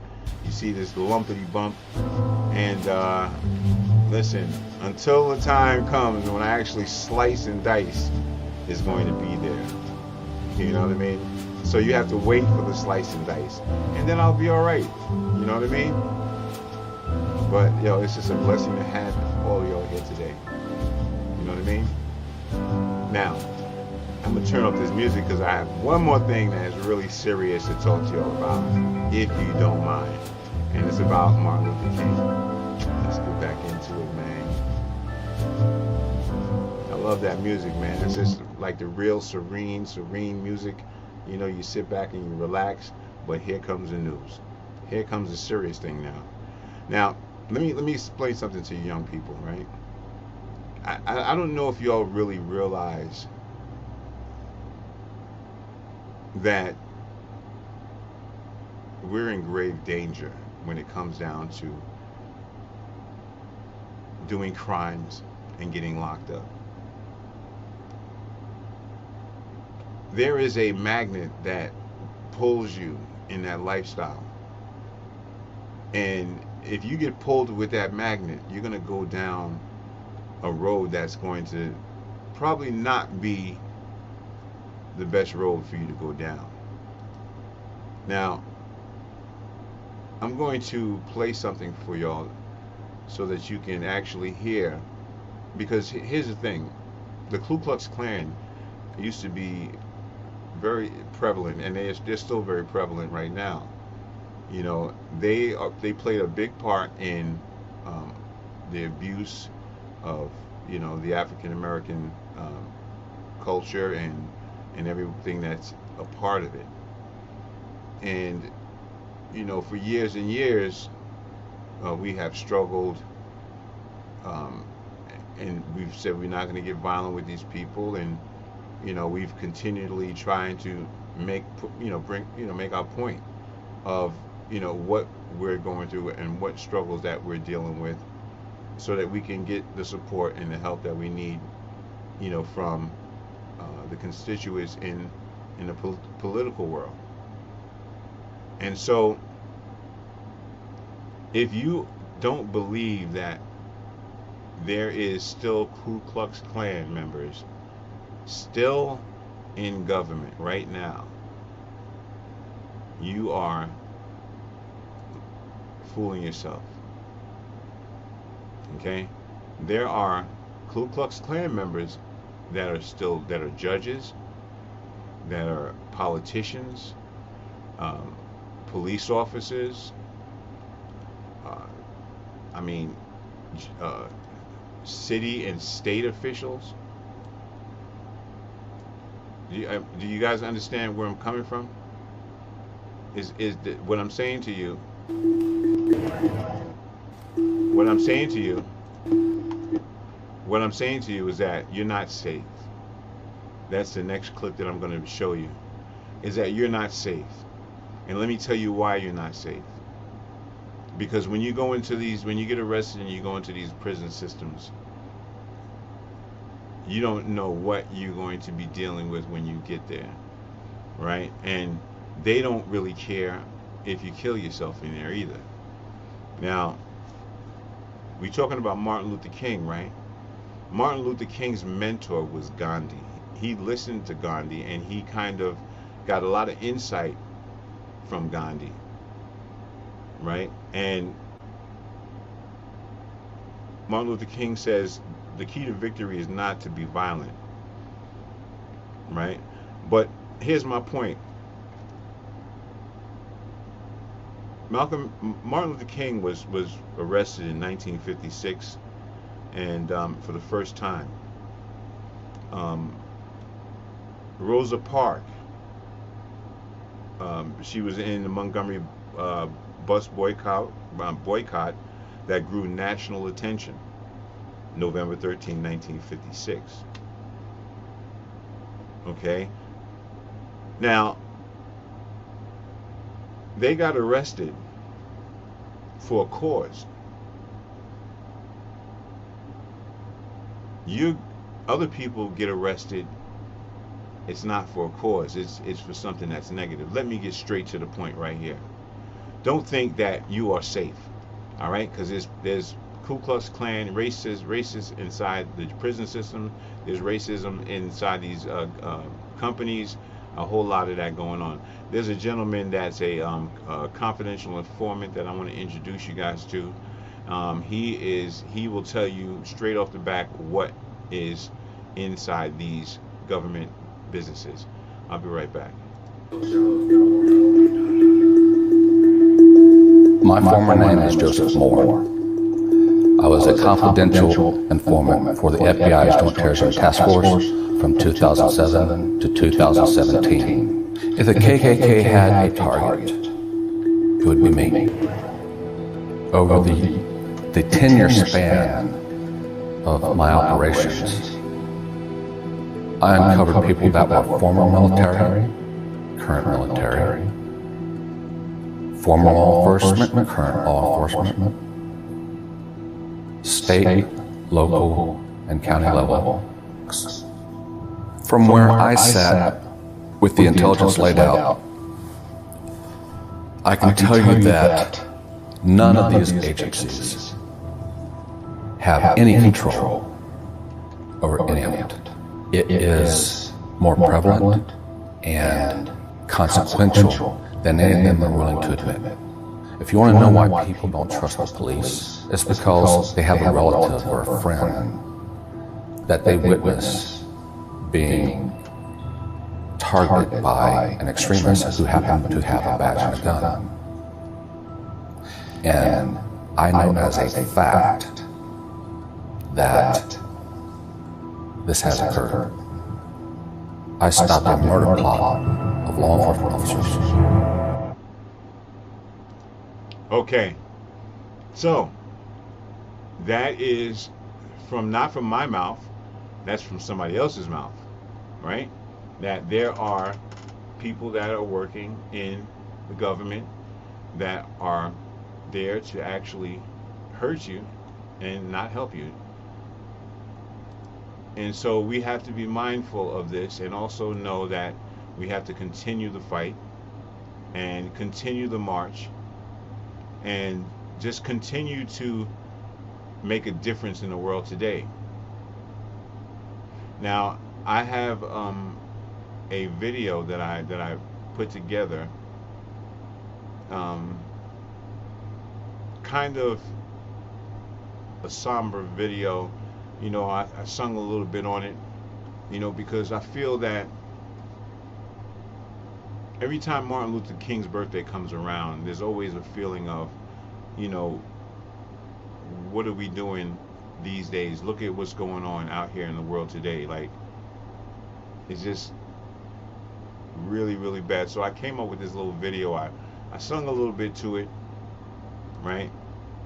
see this lumpity bump. And listen, until the time comes when I actually slice and dice, it's going to be there. You know what I mean? So you have to wait for the slice and dice, and then I'll be all right. You know what I mean? But it's just a blessing to have all of y'all here today. You know what I mean? Now, I'm gonna turn up this music because I have one more thing that is really serious to talk to y'all about, if you don't mind. And it's about Martin Luther King. Let's get back into it, man. I love that music, man. It's just like the real serene music. You sit back and you relax, but here comes the news. Here comes the serious thing now. Now, let me explain something to you young people, right? I don't know if y'all really realize that we're in grave danger when it comes down to doing crimes and getting locked up. There is a magnet that pulls you in that lifestyle. And if you get pulled with that magnet, you're going to go down a road that's going to probably not be the best road for you to go down. Now, I'm going to play something for y'all so that you can actually hear, because here's the thing. The Ku Klux Klan used to be very prevalent, and they're still very prevalent right now. You know, they played a big part in the abuse of, you know, the African American culture and everything that's a part of it. And you know, for years and years, we have struggled, and we've said we're not going to get violent with these people, and you know, we've continually trying to make, make our point of, you know, what we're going through and what struggles that we're dealing with, so that we can get the support and the help that we need, you know, from the constituents in the political world. And so, if you don't believe that there is still Ku Klux Klan members still in government right now, you are fooling yourself. Okay? There are Ku Klux Klan members that are judges, that are politicians, police officers, city and state officials. Do you guys understand where I'm coming from? What I'm saying to you? What I'm saying to you? What I'm saying to you is that you're not safe. That's the next clip that I'm going to show you. Is that you're not safe. And let me tell you why you're not safe. Because when you go into when you get arrested and you go into these prison systems, you don't know what you're going to be dealing with when you get there, right? And they don't really care if you kill yourself in there either. Now, we're talking about Martin Luther King, right? Martin Luther King's mentor was Gandhi. He listened to Gandhi, and he kind of got a lot of insight from Gandhi, right? And Martin Luther King says the key to victory is not to be violent, right? But here's my point. Martin Luther King was arrested in 1956, and for the first time. Rosa Parks, she was in the Montgomery bus boycott that grew national attention, November 13, 1956. Okay? Now, they got arrested for a cause. Other people get arrested, it's not for a cause, it's for something that's negative. Let me get straight to the point right here. Don't think that you are safe, all right? Because there's Ku Klux Klan, racists inside the prison system. There's racism inside these companies. A whole lot of that going on. There's a gentleman that's a confidential informant that I want to introduce you guys to. He will tell you straight off the back what is inside these government businesses. I'll be right back. My former name is Joseph Moore. I was a confidential informant for the FBI's Joint Terrorism Task Force from 2007 to 2017. If the KKK had a target, it would be me. Over the 10-year span of my operations, I uncovered people that were former military, current military, former law enforcement, current law enforcement, state, local, and county level. From where I sat with the intelligence laid out, I can tell you that none of these agencies have any control over any of it. It is more prevalent and consequential than any of them are willing to admit. If you want to know why people don't trust the police, it's because they have a relative or a friend that they witness being targeted by an extremist who happened to have a badge and a gun. And I know as a fact that this has occurred. I stopped a murder plot of law enforcement officers. Okay, so that is not from my mouth, that's from somebody else's mouth, right? That there are people that are working in the government that are there to actually hurt you and not help you. And so we have to be mindful of this and also know that we have to continue the fight and continue the march and just continue to make a difference in the world today. Now, I have a video that I put together, kind of a somber video. You know, I sung a little bit on it, you know, because I feel that every time Martin Luther King's birthday comes around, there's always a feeling of, you know, what are we doing these days? Look at what's going on out here in the world today. Like, it's just really, really bad. So I came up with this little video. I sung a little bit to it, right?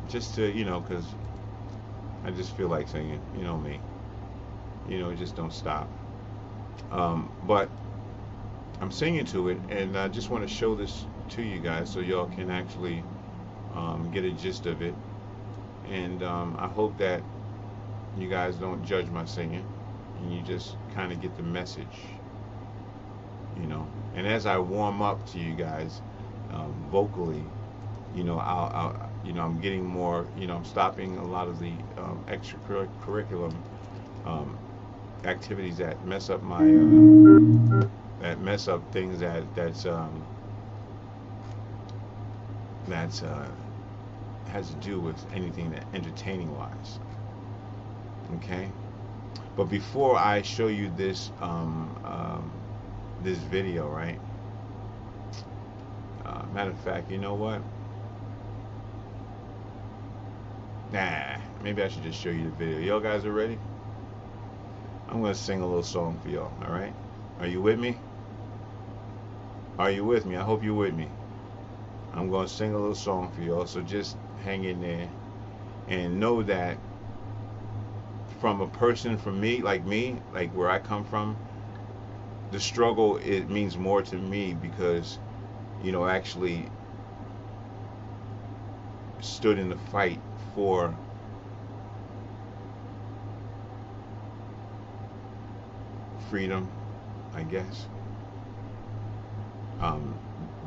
Just to, you know, because I just feel like singing, you know me. You know, just don't stop. But I'm singing to it, and I just want to show this to you guys so y'all can actually get a gist of it. And I hope that you guys don't judge my singing, and you just kind of get the message, you know. And as I warm up to you guys vocally, you know, you know, I'm getting more, you know, I'm stopping a lot of the extracurriculum activities that mess up my, that mess up things that has to do with anything that entertaining wise. Okay, but before I show you this this video, right? Matter of fact, you know what? Nah, maybe I should just show you the video. Y'all guys are ready? I'm gonna sing a little song for y'all. All right? Are you with me? Are you with me? I hope you're with me. I'm gonna sing a little song for y'all, so just hang in there and know that from a person, from me, like where I come from, the struggle, it means more to me because, you know, actually stood in the fight for freedom, I guess,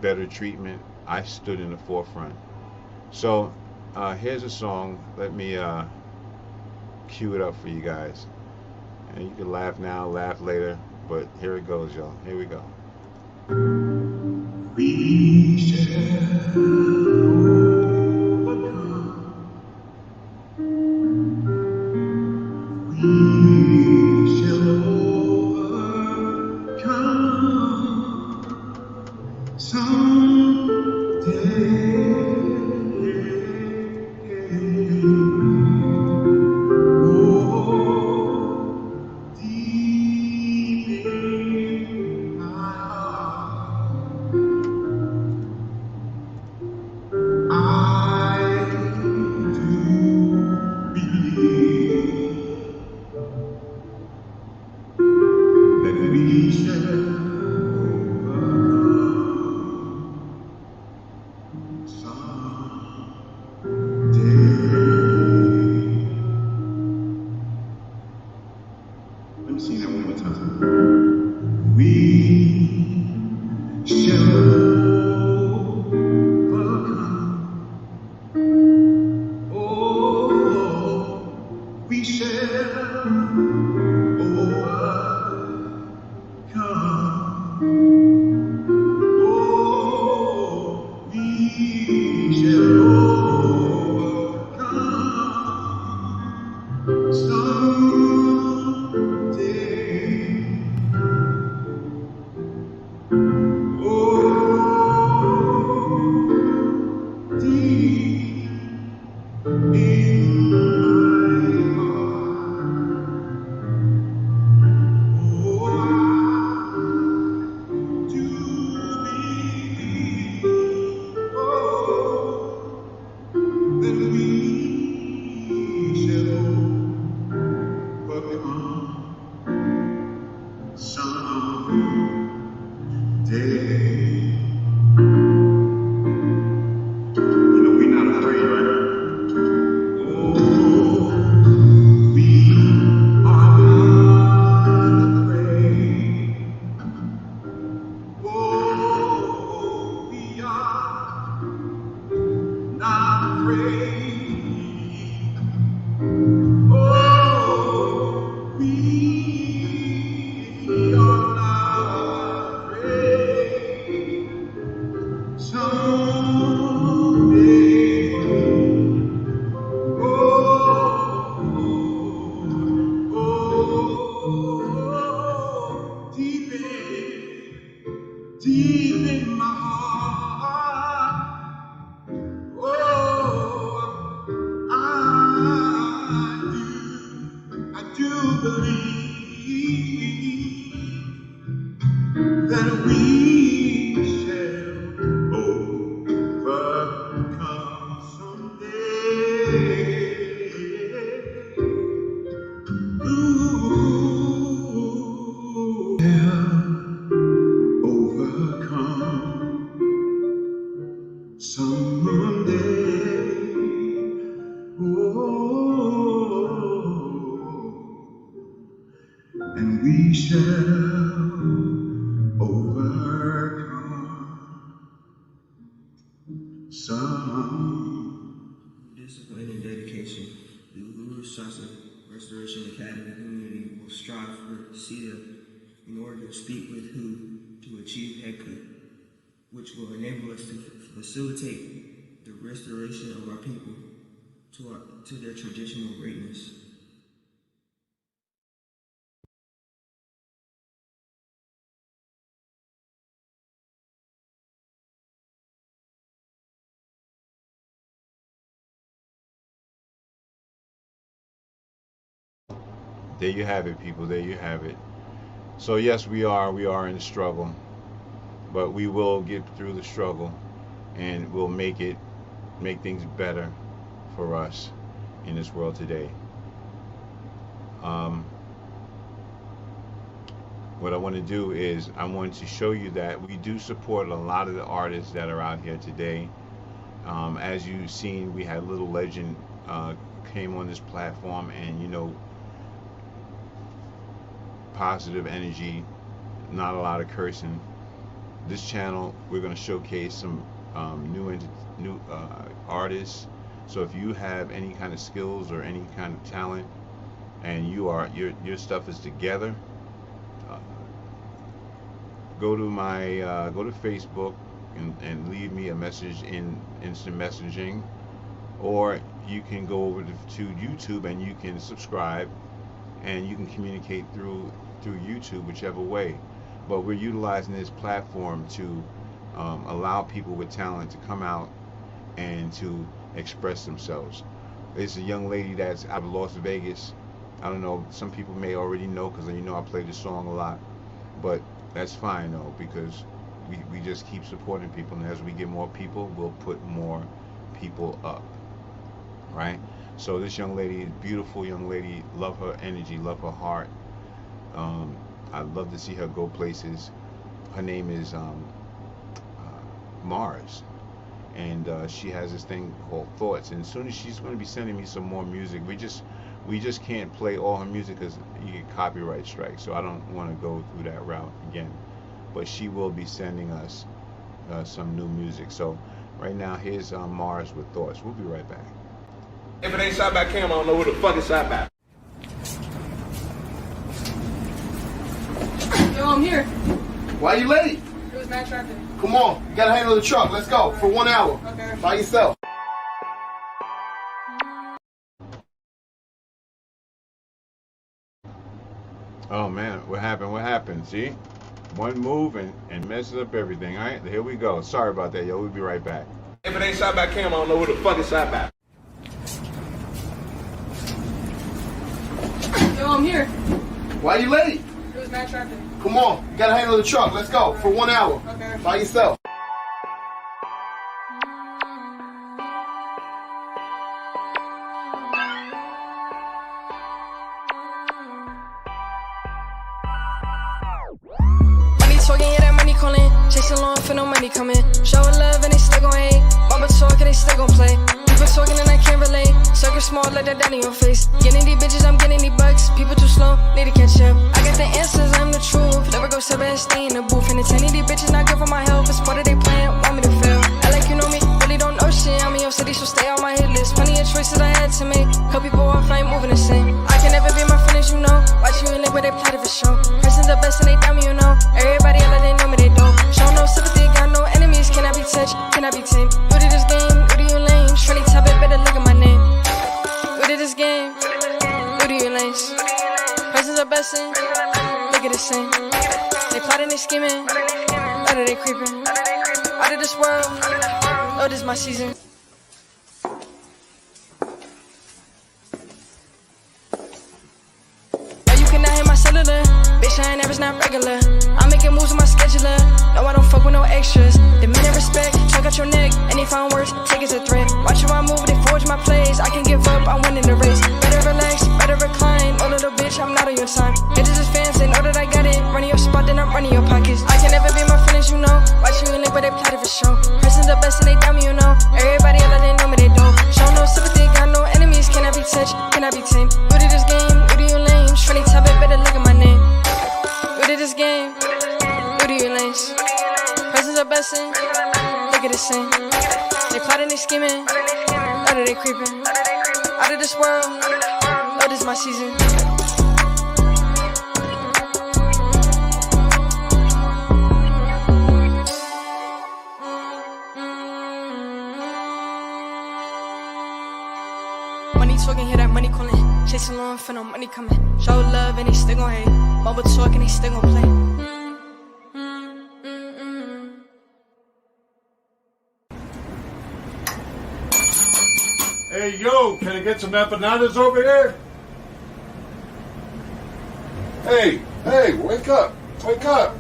better treatment. I stood in the forefront. So here's a song. Let me cue it up for you guys, and you can laugh now, laugh later, but here it goes, y'all. Here we go. We shall overcome. We shall overcome someday. Oh, we are not afraid. Someday, oh, deep in my heart, oh, I do believe that we shall overcome someday. Ooh, yeah, overcome someday. Oh, and we shall overcome some. Discipline and dedication, the Guru Shastra Restoration Academy community will strive to see them in order to speak with who to achieve Hekka, which will enable us to facilitate the restoration of our people to their traditional greatness. There you have it, people. There you have it. So yes, we are in the struggle, but we will get through the struggle, and we'll make things better for us in this world today. What I want to do is I want to show you that we do support a lot of the artists that are out here today. As you've seen, we had Little Legend came on this platform, and you know, positive energy, not a lot of cursing. This channel, we're going to showcase some new artists. So if you have any kind of skills or any kind of talent, and your stuff is together, go to Facebook and leave me a message in instant messaging, or you can go over to YouTube and you can subscribe, and you can communicate through YouTube, whichever way. But we're utilizing this platform to allow people with talent to come out and to express themselves. It's a young lady that's out of Las Vegas. I don't know, some people may already know, because you know I play this song a lot, but that's fine though, because we just keep supporting people, and as we get more people, we'll put more people up, right? So this young lady, beautiful young lady, love her energy, love her heart. I'd love to see her go places. Her name is Maurice, and she has this thing called Thoughts, and as soon as she's going to be sending me some more music, we just can't play all her music because you get copyright strikes, so I don't want to go through that route again. But she will be sending us some new music. So right now, here's Maurice with Thoughts. We'll be right back. If it ain't shot by camera, I don't know who the fuck it's shot by. Yo, I'm here. Why you late? It was mad traffic. Come on, you gotta handle the truck. Let's go for 1 hour. Okay. By yourself. Oh man, what happened? What happened? See? One move and messes up everything. All right, here we go. Sorry about that, yo. We'll be right back. If it ain't shot by camera, I don't know who the fuck it's shot by. Yo, I'm here. Why you late? It was mad traffic. Come on, you gotta handle the truck. Let's go for 1 hour. Okay. By yourself. Money talking, yeah, that money calling. Chasing long for no money coming. Showing love and they still gon' hate. Mama talking, they still gon' play. People talking and I can't relate. Circle small like that down in your face. Getting these bitches, I'm getting these bucks. People too slow, need to catch up. I got the answers, I'm the truth. Never go seven, stay in the booth. And it's any of these bitches not good for my health. It's part of their plan, want me to fail. I like you know me, really don't know shit. I'm in your city, so stay on my head. best in. Look at this scene. They plotting, they scheming. Out of they creeping. Out of this world. Oh, this is my season. Now you cannot hit my cellular. Bitch, I ain't never not regular. I'm making moves with my scheduler. No, I don't fuck with no extras. Demand and respect, check out your neck. Any found words, take it as a threat. Watch how I move, they forge my plays. I can give up, I'm winning the race. Better relax, better recline. Oh, little bitch, I'm not on your time. Haters is fans, they know that I got it. Running your spot, then I'm running your pockets. I can never be my feelings, you know. Watch you in link, but they plotted for show. Person's the best, and they doubt me, you know. Everybody else, they know me, they don't. Show no sympathy, got no enemies. Cannot be touched, cannot be tamed. New to this game, new to you lame. Shreddy top it, better look at my name. New to this game, new to you lanes. Person's the best in. Look at this scene. They plotting, they scheming. Out of they creeping. Out of this world. Oh, this is my season. Money talking, hear that money calling. Chasing long, for no money coming. Show love and they still gon' hate. Bubble talk and they still gon' play. Hey, yo, can I get some empanadas over here? Hey, wake up. Wake up.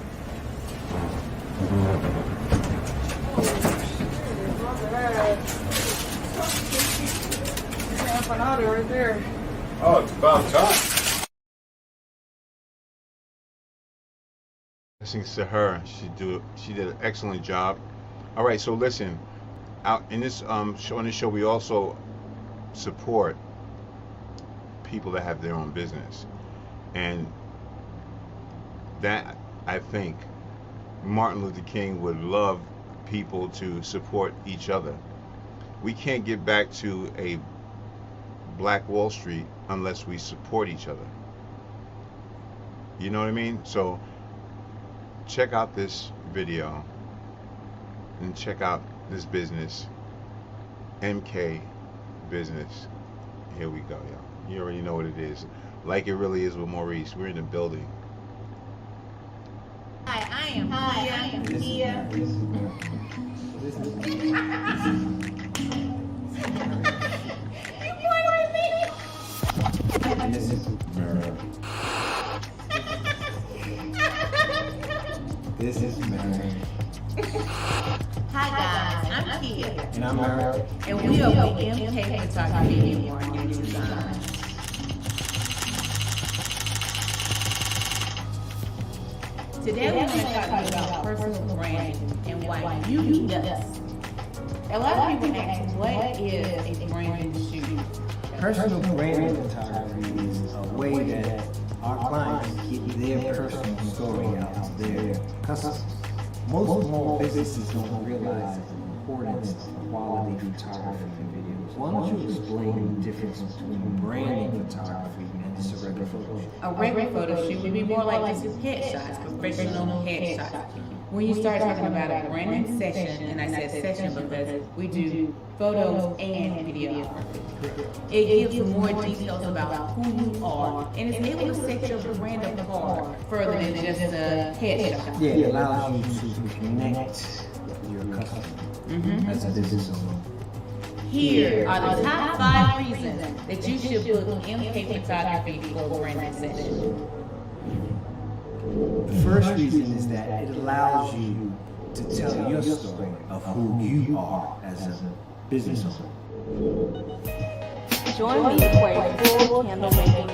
Empanada right there. Oh, it's about time. Thanks to her, she did an excellent job. All right, so listen, out in this show, on this show, we also support people that have their own business, and that, I think Martin Luther King would love people to support each other. We can't get back to a Black Wall Street unless we support each other. You know what I mean? So check out this video and check out this business, MK Business. Here we go, y'all. You already know what it is. Like It Really Is with Maurice. We're in the building. Hi, I am Kia. And this is Mary. This is Mary. Hi guys, I'm Kia. And I'm Mary. And we are with MK Photography and Marketing Design. Today we're going to talk to you about personal branding and why you need us. A lot of people ask, what is a branding shoot? Personal branding photography is a way that our clients get their personal story out to their customers. Most small businesses don't realize the importance of quality photography and videos. Why don't you explain the difference between branding photography and just a regular photo shoot? A regular photo shoot would be more like just headshots, professional headshots. When you start talking about a branding session, and I said session because we do photos and videography, it gives you more details about who you are, and it's able to set your brand apart further than just a headshot. Yeah, it allows you to connect with your customer as a business owner. Here are the top 5 reasons that you should book MK Photography for a branding session. The first reason is that it allows you to tell your story of who you are as a business owner. Join me for a full candle making.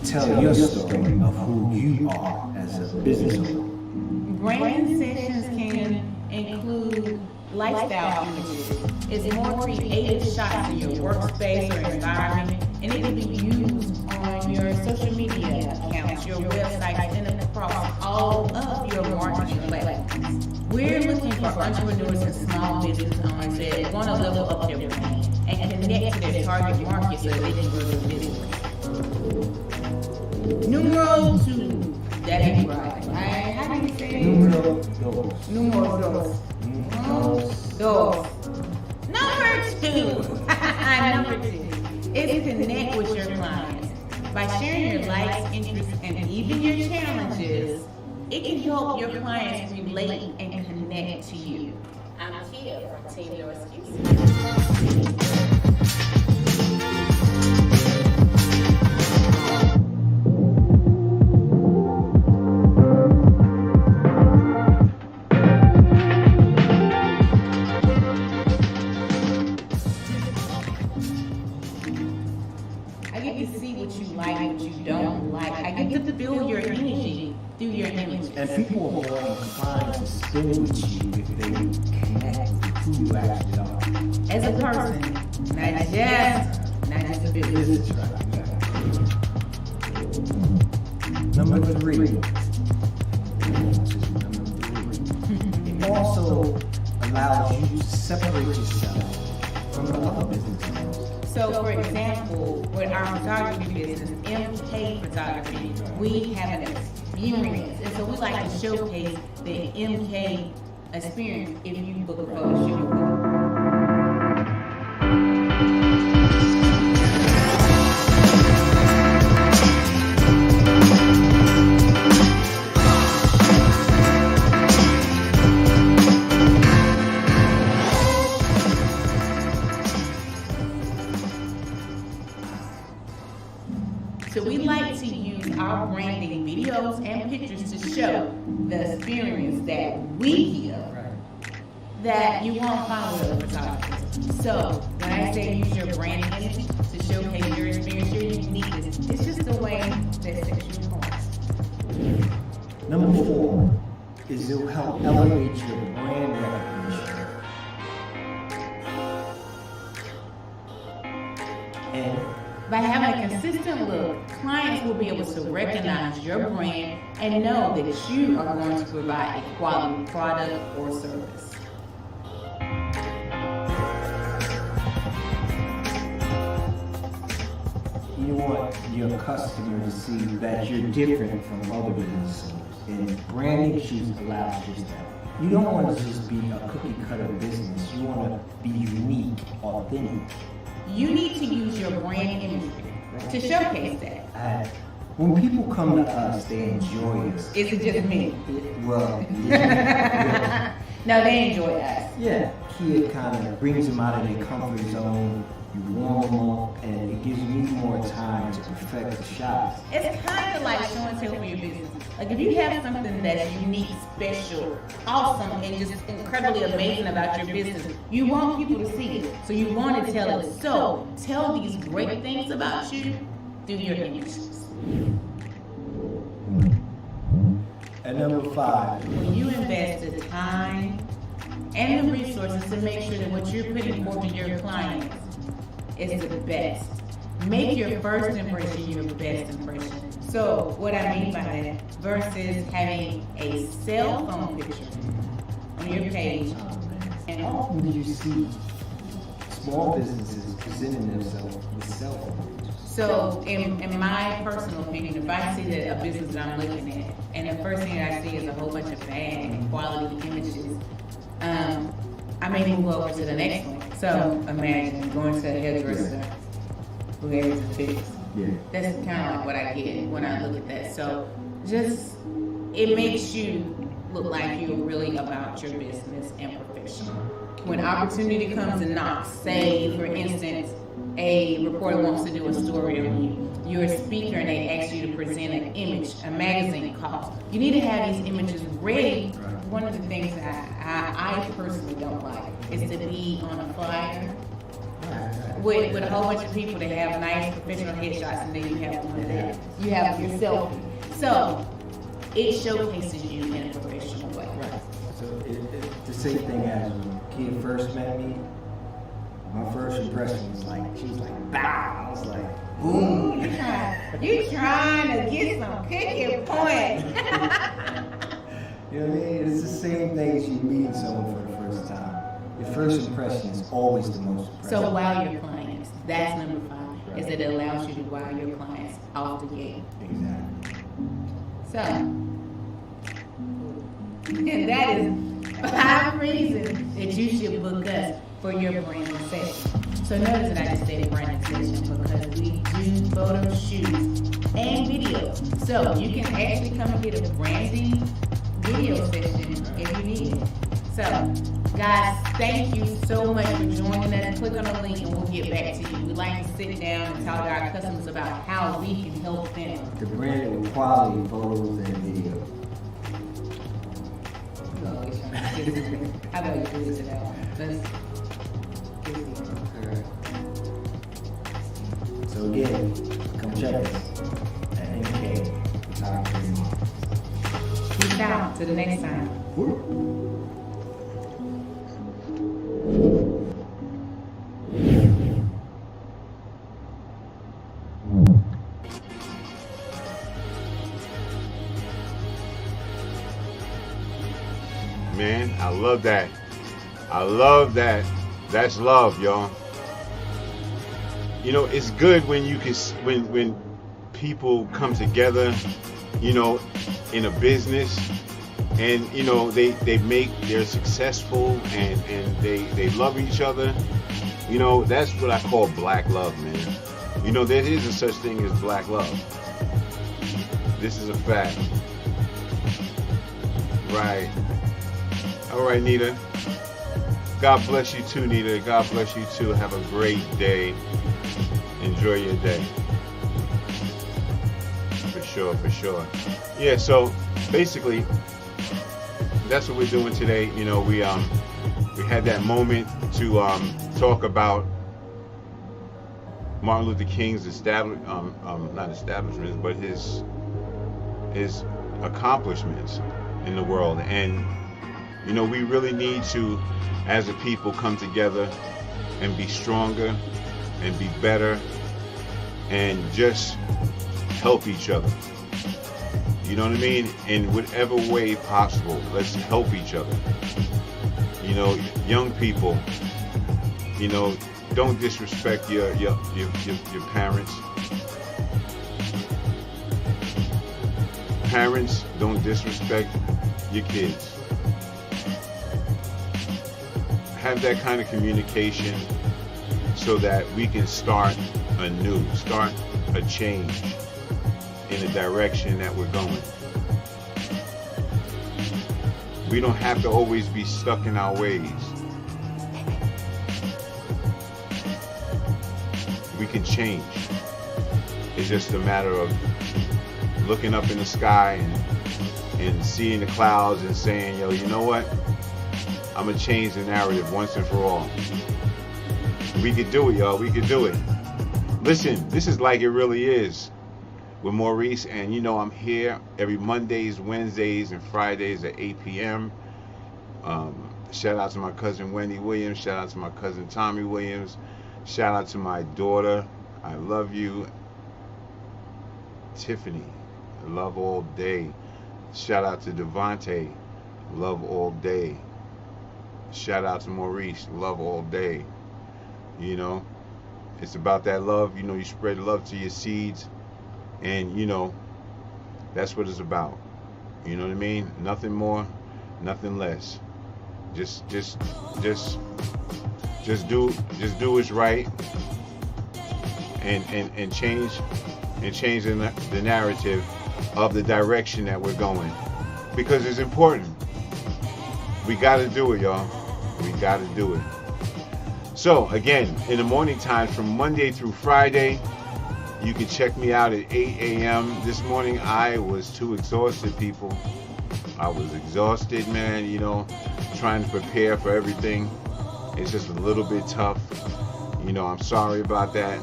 Tell your story of who you are as a business owner. Branding sessions can include lifestyle images. It's more creative shots in your workspace or environment, and it can be used on your social media accounts, your website, and across all of your marketing platforms. We're looking for entrepreneurs and small business owners that want to level up their brand and connect to their target market so that they can grow their business. Numero 2. That is right. How do you say it? Numero dos. Numero dos. Number 2 is connect with your clients. By sharing your likes, interests, and even your challenges, it can help your clients relate and connect to you. I'm Kia from Team No Excuses. I get to see what you like, what you don't like. I get to feel your energy through your images. And people are more inclined to spend with you if they connect with who you actually are. As a person, not just a business. Number 3. It also allows you to separate yourself from the other businesses. So, for example, with our photography business, MK Photography, we have an experience. And so we like to showcase the MK experience if you book a photo shoot. So we like to use our branding videos and pictures to show the experience that we give that you won't find with other photographers. So when I say use your branding image to showcase your experience, your uniqueness, it's just the way that sets you apart. Number 4 is it will help elevate your brand recognition. And by having a consistent look, clients will be able to recognize your brand and know that you are going to provide a quality product or service. you want your customer to see that you're different from other business owners. And branding issues allows just that. You don't want to just be a cookie cutter business. You want to be unique, authentic. You need to use your brand imagery to showcase that. When people come to us, they enjoy us. Is it just me? Well, yeah. No, they enjoy us. Yeah, Kia kind of brings them out of their comfort zone. You warm them up, and it gives me more time to perfect the shots. It's kind of like show and tell for your business. Like if you have something that's unique, special, awesome, and just incredibly amazing about your business, you want people to see it. So you want to tell it. So tell these great things about you through your images. And number 5. When you invest the time and the resources to make sure that what you're putting forth to your clients is the best. Make your first impression your best impression. So what I mean by that, versus having a cell phone picture on your page. And often do you see small businesses presenting themselves with cell phones? So in my personal opinion, if I see that a business that I'm looking at, and the first thing that I see is a whole bunch of bad and quality images, I may move over to the next one. So imagine going to a hairdresser who has a fix. Yeah. That's kind of like what I get when I look at that. So just, it makes you look like you're really about your business and professional. When opportunity comes and knocks, say for instance, a reporter wants to do a story on you, you're a speaker and they ask you to present an image, a magazine call. You need to have these images ready. One of the things that I personally don't like is to be on a flyer with a whole bunch of people that have nice professional headshots, and then you have one that you have your selfie. So it showcases you in a professional way. Right. So it's the same thing as when Kia first met me. My first impression was like, she was like, bow. I was like, boom. You trying to get some cookie points. You know what I mean? It's the same thing as you meeting someone for the first time. Your first impression is always the most impressive. So wow your clients. That's number 5. Is that it allows you to wow your clients off the gate. Exactly. So, and that is 5 reasons that you should book us for your branding session. So notice that I just said branding session because we do photo shoots and video. So you can actually come and get a branding video session if you need it. So, guys, thank you so much for joining us. Click on the link and we'll get back to you. We'd like to sit down and talk to our customers about how we can help them. To brand it with quality photos and video. How about you do this today? So again, come check us at MK. Peace out. Till the next time. Man, I love that. I love that. That's love, y'all. You know, it's good when you can, when people come together, you know, in a business, and you know they're successful and they love each other. You know, that's what I call black love, man. You know, there is a such thing as black love. This is a fact. Right. All right, Nita. God bless you too, Nita. God bless you too. Have a great day. Enjoy your day. For sure, for sure. Yeah, so basically that's what we're doing today. You know, we had that moment to talk about Martin Luther King's not establishments, but his accomplishments in the world. And you know, we really need to, as a people, come together and be stronger and be better and just help each other. You know what I mean? In whatever way possible, let's help each other. You know, young people, you know, don't disrespect your parents. Parents, don't disrespect your kids. Have that kind of communication so that we can start a change in the direction that we're going. We don't have to always be stuck in our ways. We can change. It's just a matter of looking up in the sky and seeing the clouds and saying, yo, you know what? I'm going to change the narrative once and for all. We could do it, y'all. We could do it. Listen, this is Like It Really Is with Maurice, and you know I'm here every Mondays, Wednesdays, and Fridays at 8 p.m. Shout out to my cousin Wendy Williams. Shout out to my cousin Tommy Williams. Shout out to my daughter. I love you. Tiffany. Love all day. Shout out to Devontae. Love all day. Shout out to Maurice. Love all day. You know, it's about that love. You know, you spread love to your seeds, and you know, that's what it's about. You know what I mean? Nothing more, nothing less. Just do what's right, and change the narrative of the direction that we're going, because it's important. We got to do it, y'all. We got to do it. So again, in the morning times from Monday through Friday, you can check me out at 8 a.m. This morning I was too exhausted, people. I was exhausted, man. You know, trying to prepare for everything. It's just a little bit tough. You know, I'm sorry about that.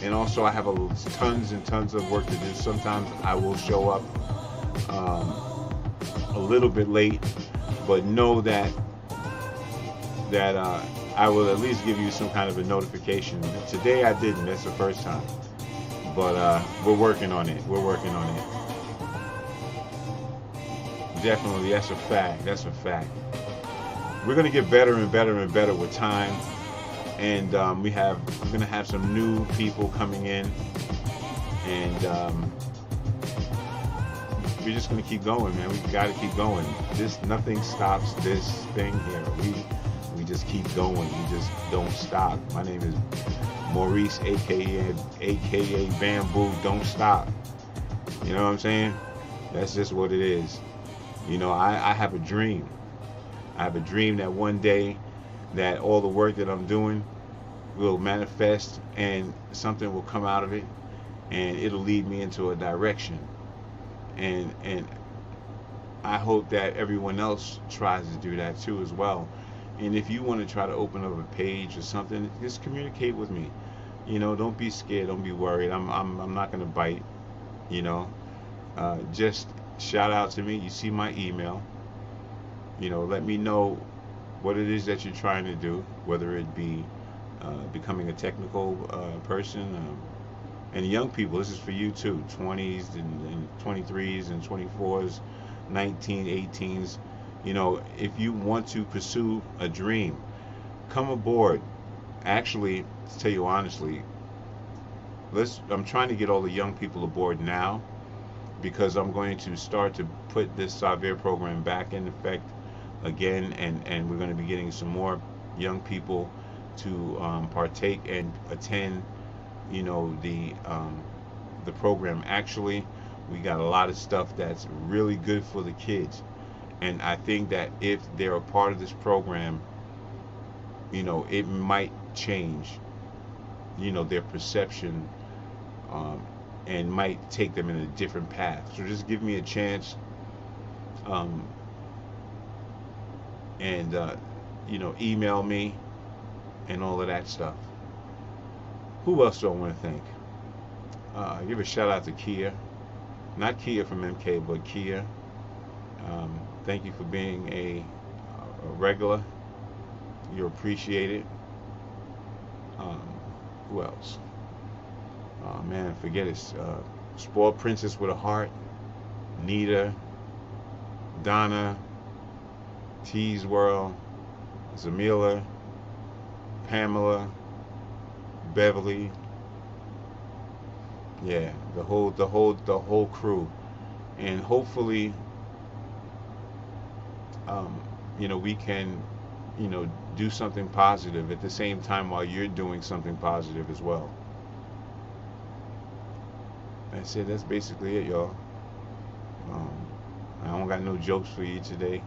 And also I have tons and tons of work to do. Sometimes I will show up a little bit late, but know that I will at least give you some kind of a notification. Today I didn't. That's the first time. But we're working on it. We're working on it. Definitely, that's a fact. That's a fact. We're gonna get better and better and better with time, and we're gonna have some new people coming in, and we're just gonna keep going, man. We gotta keep going. Nothing stops this thing here. We just keep going. We just don't stop. My name is Maurice, aka Bamboo. Don't stop. You know what I'm saying? That's just what it is. You know, I have a dream. I have a dream that one day that all the work that I'm doing will manifest and something will come out of it, and it'll lead me into a direction. And I hope that everyone else tries to do that too as well. And if you want to try to open up a page or something, just communicate with me. You know, don't be scared, don't be worried. I'm not gonna bite. You know, just shout out to me. You see my email. You know, let me know what it is that you're trying to do, whether it be becoming a technical person. And young people, this is for you too, 20s and 23s and 24s, 19, 18s. You know, if you want to pursue a dream, come aboard. Actually, to tell you honestly, I'm trying to get all the young people aboard now, because I'm going to start to put this Savere program back in effect again, and we're going to be getting some more young people to partake and attend, you know, the program. Actually, we got a lot of stuff that's really good for the kids, and I think that if they're a part of this program, you know, it might change, you know, their perception, and might take them in a different path. So just give me a chance, and you know, email me and all of that stuff. Who else do I want to thank? Give a shout out to Kia, not Kia from MK, but Kia. Thank you for being a regular. You're appreciated. Who else? Oh man, forget it. Spoiled Princess with a Heart, Nita, Donna, T's World, Zamila, Pamela, Beverly. Yeah, the whole crew, and hopefully, you know, we can, you know, do something positive at the same time while you're doing something positive as well. That's it. That's basically it, y'all. I don't got no jokes for you today.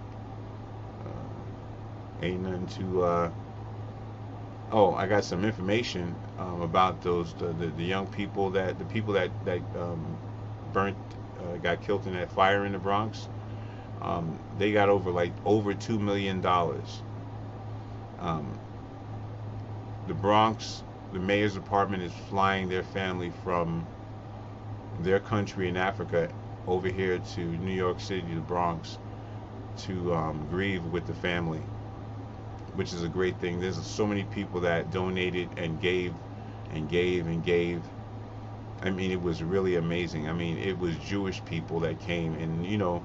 Ain't nothing to. Oh, I got some information about those the young people that burnt, got killed in that fire in the Bronx. They got over $2 million. The Bronx, the mayor's department is flying their family from their country in Africa over here to New York City, the Bronx, to grieve with the family, which is a great thing. There's so many people that donated and gave and gave and gave. I mean, it was really amazing. I mean, it was Jewish people that came, and you know,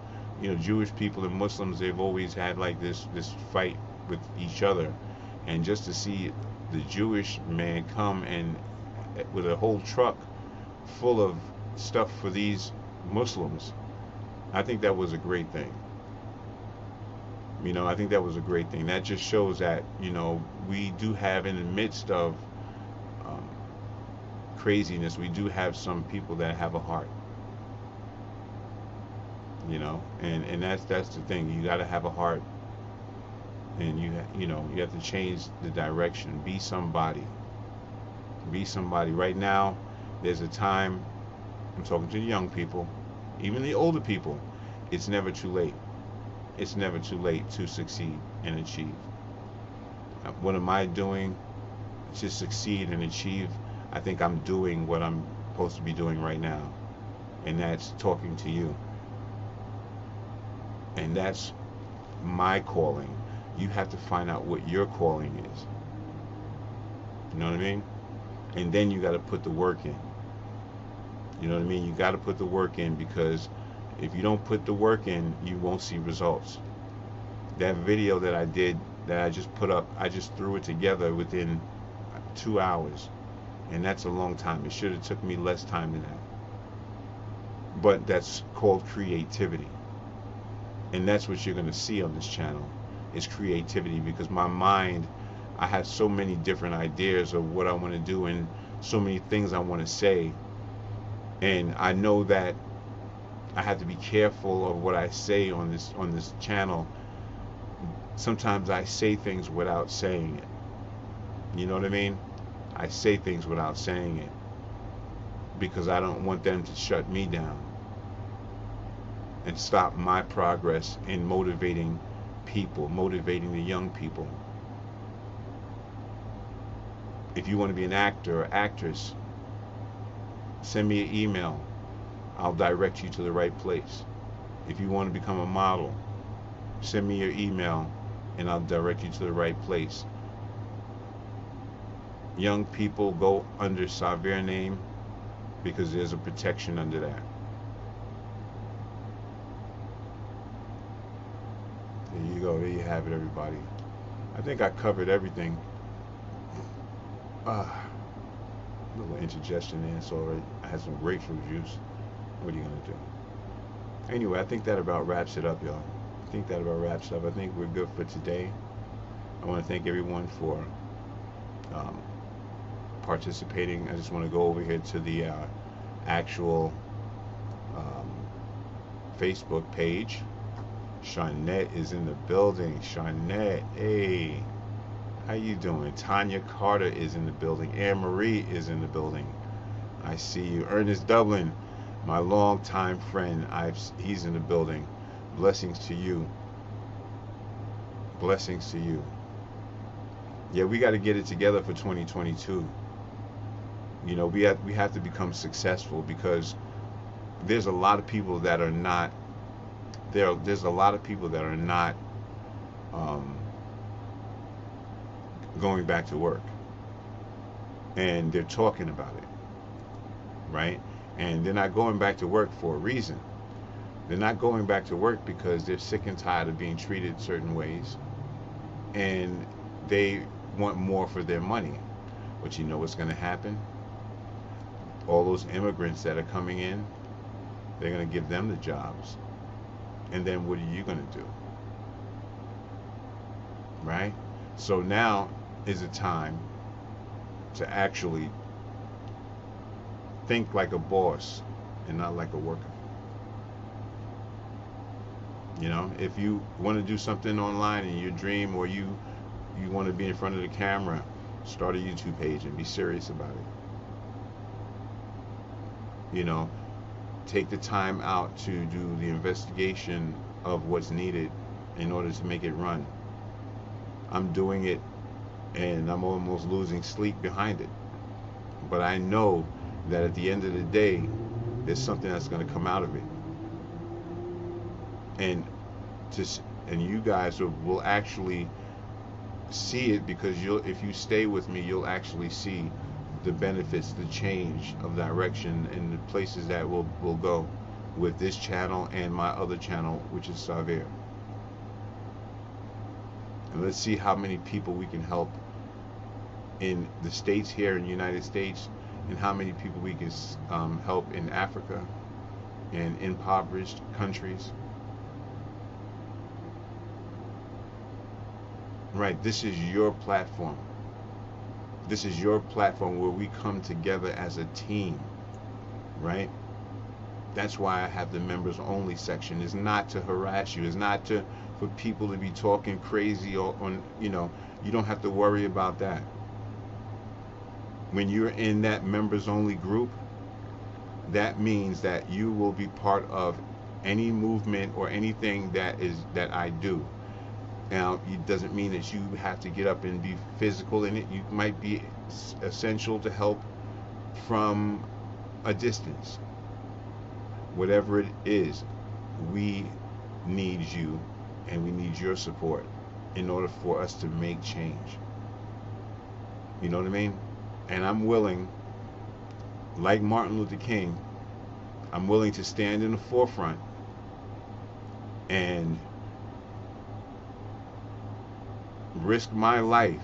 Jewish people and Muslims, they've always had like this fight with each other, and just to see the Jewish man come and with a whole truck full of stuff for these Muslims, I think that was a great thing. You know, I think that was a great thing. That just shows that, you know, we do have, in the midst of craziness, we do have some people that have a heart. You know, and that's the thing. You got to have a heart, and you know, you have to change the direction. Be somebody. Be somebody. Right now, there's a time. I'm talking to the young people, even the older people. It's never too late. It's never too late to succeed and achieve. What am I doing to succeed and achieve? I think I'm doing what I'm supposed to be doing right now, and that's talking to you. And that's my calling. You have to find out what your calling is. You know what I mean? And then you got to put the work in. You know what I mean? You got to put the work in, because If you don't put the work in, you won't see results. That video that I did, that I just put up, I just threw it together within 2 hours. And that's a long time. It should have took me less time than that. But that's called creativity. And that's what you're going to see on this channel, is creativity, because my mind, I have so many different ideas of what I want to do and so many things I want to say. And I know that I have to be careful of what I say on this channel. Sometimes I say things without saying it. You know what I mean? I say things without saying it because I don't want them to shut me down and stop my progress in motivating people, motivating the young people. If you want to be an actor or actress, send me an email. I'll direct you to the right place. If you want to become a model, send me your email and I'll direct you to the right place. Young people, go under Savir name because there's a protection under that. There you go. There you have it, everybody. I think I covered everything. Little indigestion there, so I had some grapefruit juice. What are you gonna do? Anyway, I think that about wraps it up, y'all. I think we're good for today. I want to thank everyone for participating. I just want to go over here to the actual Facebook page. Sharnette is in the building. Sharnette, hey, how you doing? Tanya Carter is in the building. Anne Marie is in the building. I see you. Ernest Dublin, my longtime friend, he's in the building. Blessings to you. Blessings to you. Yeah, we got to get it together for 2022. You know, we have to become successful, because there's a lot of people that are not there's a lot of people that are not going back to work, and they're talking about it, right? And they're not going back to work for a reason. They're not going back to work because they're sick and tired of being treated certain ways, and they want more for their money. But you know what's going to happen? All those immigrants that are coming in, they're going to give them the jobs. And then what are you going to do? Right? So now is the time to actually think like a boss and not like a worker. You know, if you want to do something online in your dream, or you want to be in front of the camera, start a YouTube page and be serious about it. You know, take the time out to do the investigation of what's needed in order to make it run. I'm doing it and I'm almost losing sleep behind it. But I know that at the end of the day, there's something that's going to come out of it. And you guys will actually see it, because if you stay with me, you'll actually see the benefits, the change of direction, and the places that will go with this channel and my other channel, which is Savir. And let's see how many people we can help in the States here in the United States, and how many people we can help in Africa and impoverished countries. Right, this is your platform. This is your platform where we come together as a team, right? That's why I have the members only section. It's not to harass you. It's not for people to be talking crazy or you know, you don't have to worry about that. When you're in that members only group, that means that you will be part of any movement or anything that I do. Now, it doesn't mean that you have to get up and be physical in it. You might be essential to help from a distance. Whatever it is, we need you, and we need your support in order for us to make change. You know what I mean? And I'm willing, like Martin Luther King, I'm willing to stand in the forefront and risk my life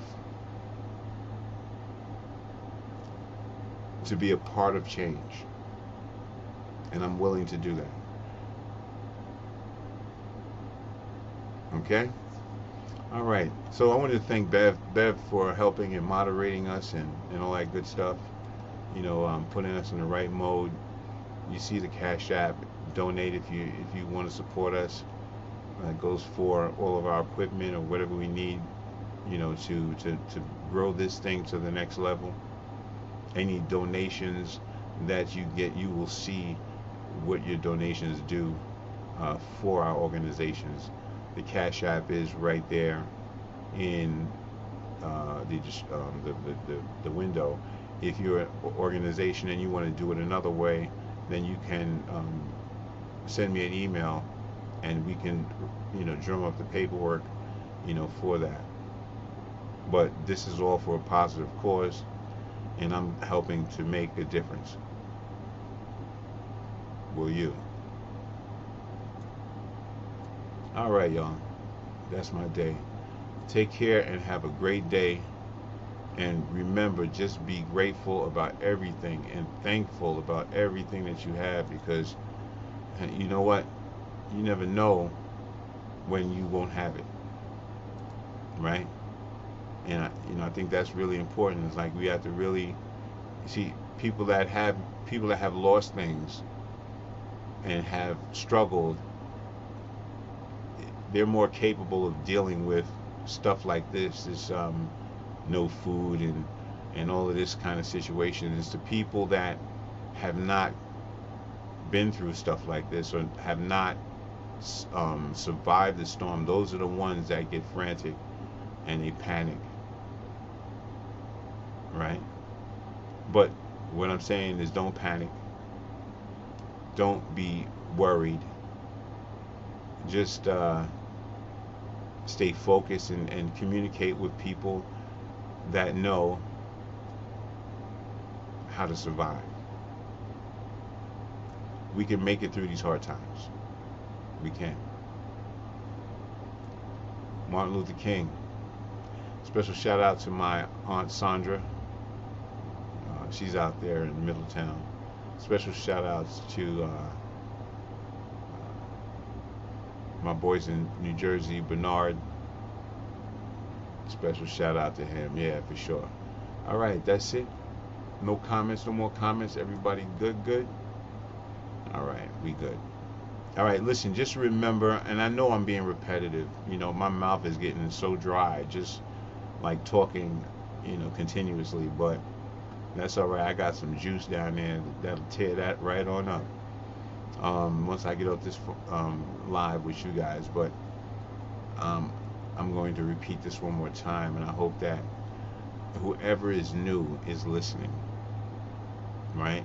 to be a part of change. And I'm willing to do that. Okay? All right. So I wanted to thank Bev for helping and moderating us and all that good stuff. You know, putting us in the right mode. You see the Cash App. Donate if you want to support us. It goes for all of our equipment or whatever we need, you know, to grow this thing to the next level. Any donations that you get, you will see what your donations do for our organizations. The Cash App is right there in the window. If you're an organization and you want to do it another way, then you can send me an email, and we can, you know, drum up the paperwork, you know, for that. But this is all for a positive cause, and I'm helping to make a difference. Will you? All right, y'all. That's my day. Take care and have a great day. And remember, just be grateful about everything and thankful about everything that you have, because you know what? You never know when you won't have it, right? And I think that's really important. It's like we have to really see people that have lost things and have struggled. They're more capable of dealing with stuff like this no food and all of this kind of situation. It's the people that have not been through stuff like this or have not survived the storm. Those are the ones that get frantic and they panic, right? But what I'm saying is, don't panic, don't be worried, just stay focused and communicate with people that know how to survive. We can make it through these hard times. We can. Martin Luther King. Special shout out to my Aunt Sandra. She's out there in Middletown. Special shout outs to my boys in New Jersey, Bernard. Special shout out to him. Yeah, for sure. All right, that's it. No comments, no more comments. Everybody good? All right, we good. All right, listen, just remember, and I know I'm being repetitive. You know, my mouth is getting so dry, just like talking, you know, continuously, but that's all right. I got some juice down there that'll tear that right on up once I get off this live with you guys. But I'm going to repeat this one more time, and I hope that whoever is new is listening, right?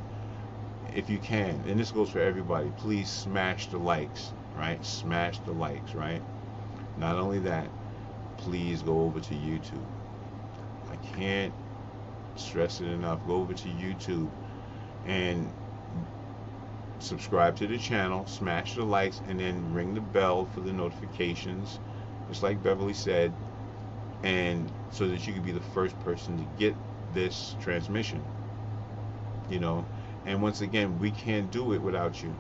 If you can, and this goes for everybody, please smash the likes, right? Smash the likes, right? Not only that, please go over to YouTube. I can't stress it enough. Go over to YouTube and subscribe to the channel, smash the likes, and then ring the bell for the notifications, just like Beverly said, and so that you can be the first person to get this transmission, you know. And once again, we can't do it without you,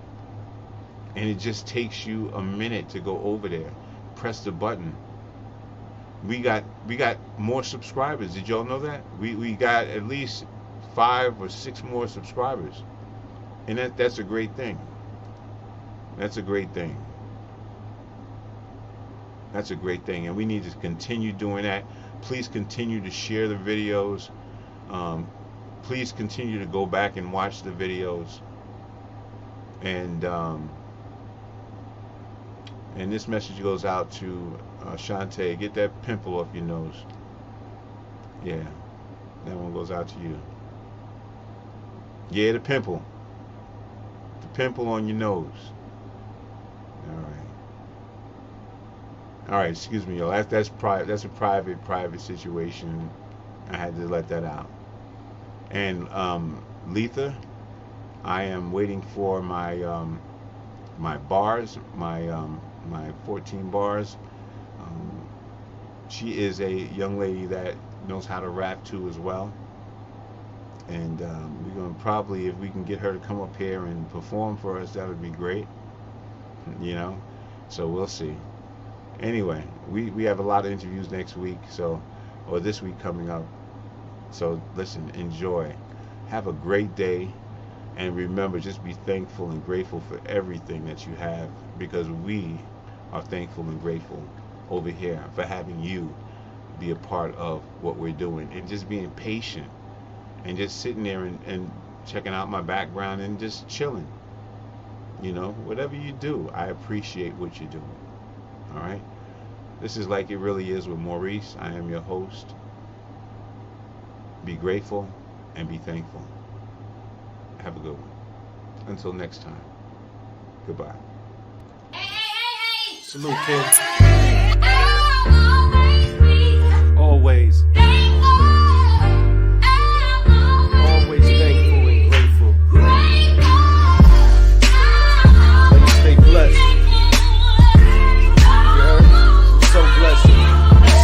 and it just takes you a minute to go over there, press the button. We got more subscribers. Did y'all know that? We got at least 5 or 6 more subscribers, and that's a great thing. That's a great thing. That's a great thing, and we need to continue doing that. Please continue to share the videos. Please continue to go back and watch the videos. And this message goes out to Shantae. Get that pimple off your nose. Yeah, that one goes out to you. Yeah, the pimple. The pimple on your nose. All right, excuse me, y'all. That's private. That's a private situation. I had to let that out. And Letha, I am waiting for my my bars, my my 14 bars. She is a young lady that knows how to rap too as well. And we're going to probably, if we can get her to come up here and perform for us, that would be great. You know, so we'll see. Anyway, we have a lot of interviews next week, or this week coming up. So listen, enjoy. Have a great day. And remember, just be thankful and grateful for everything that you have, because we are thankful and grateful over here for having you be a part of what we're doing, and just being patient and just sitting there and checking out my background and just chilling. You know, whatever you do, I appreciate what you're doing. All right? This is Like It Really Is with Maurice. I am your host. Be grateful and be thankful. Have a good one. Until next time. Goodbye. Salute, kid. Always. Always thankful and grateful. Let me stay blessed. You heard? So blessed.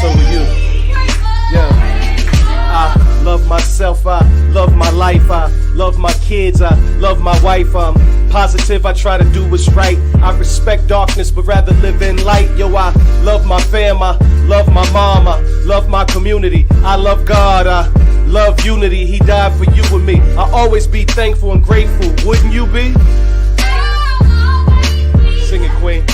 So are you. Yeah. I love myself. I love my life. I love my kids. I love my wife. I'm positive. I try to do what's right. I respect darkness, but rather live in light. Yo, I love my fam. I love my mom. I love my community. I love God. I love unity. He died for you and me. I always be thankful and grateful. Wouldn't you be? Sing it, Queen.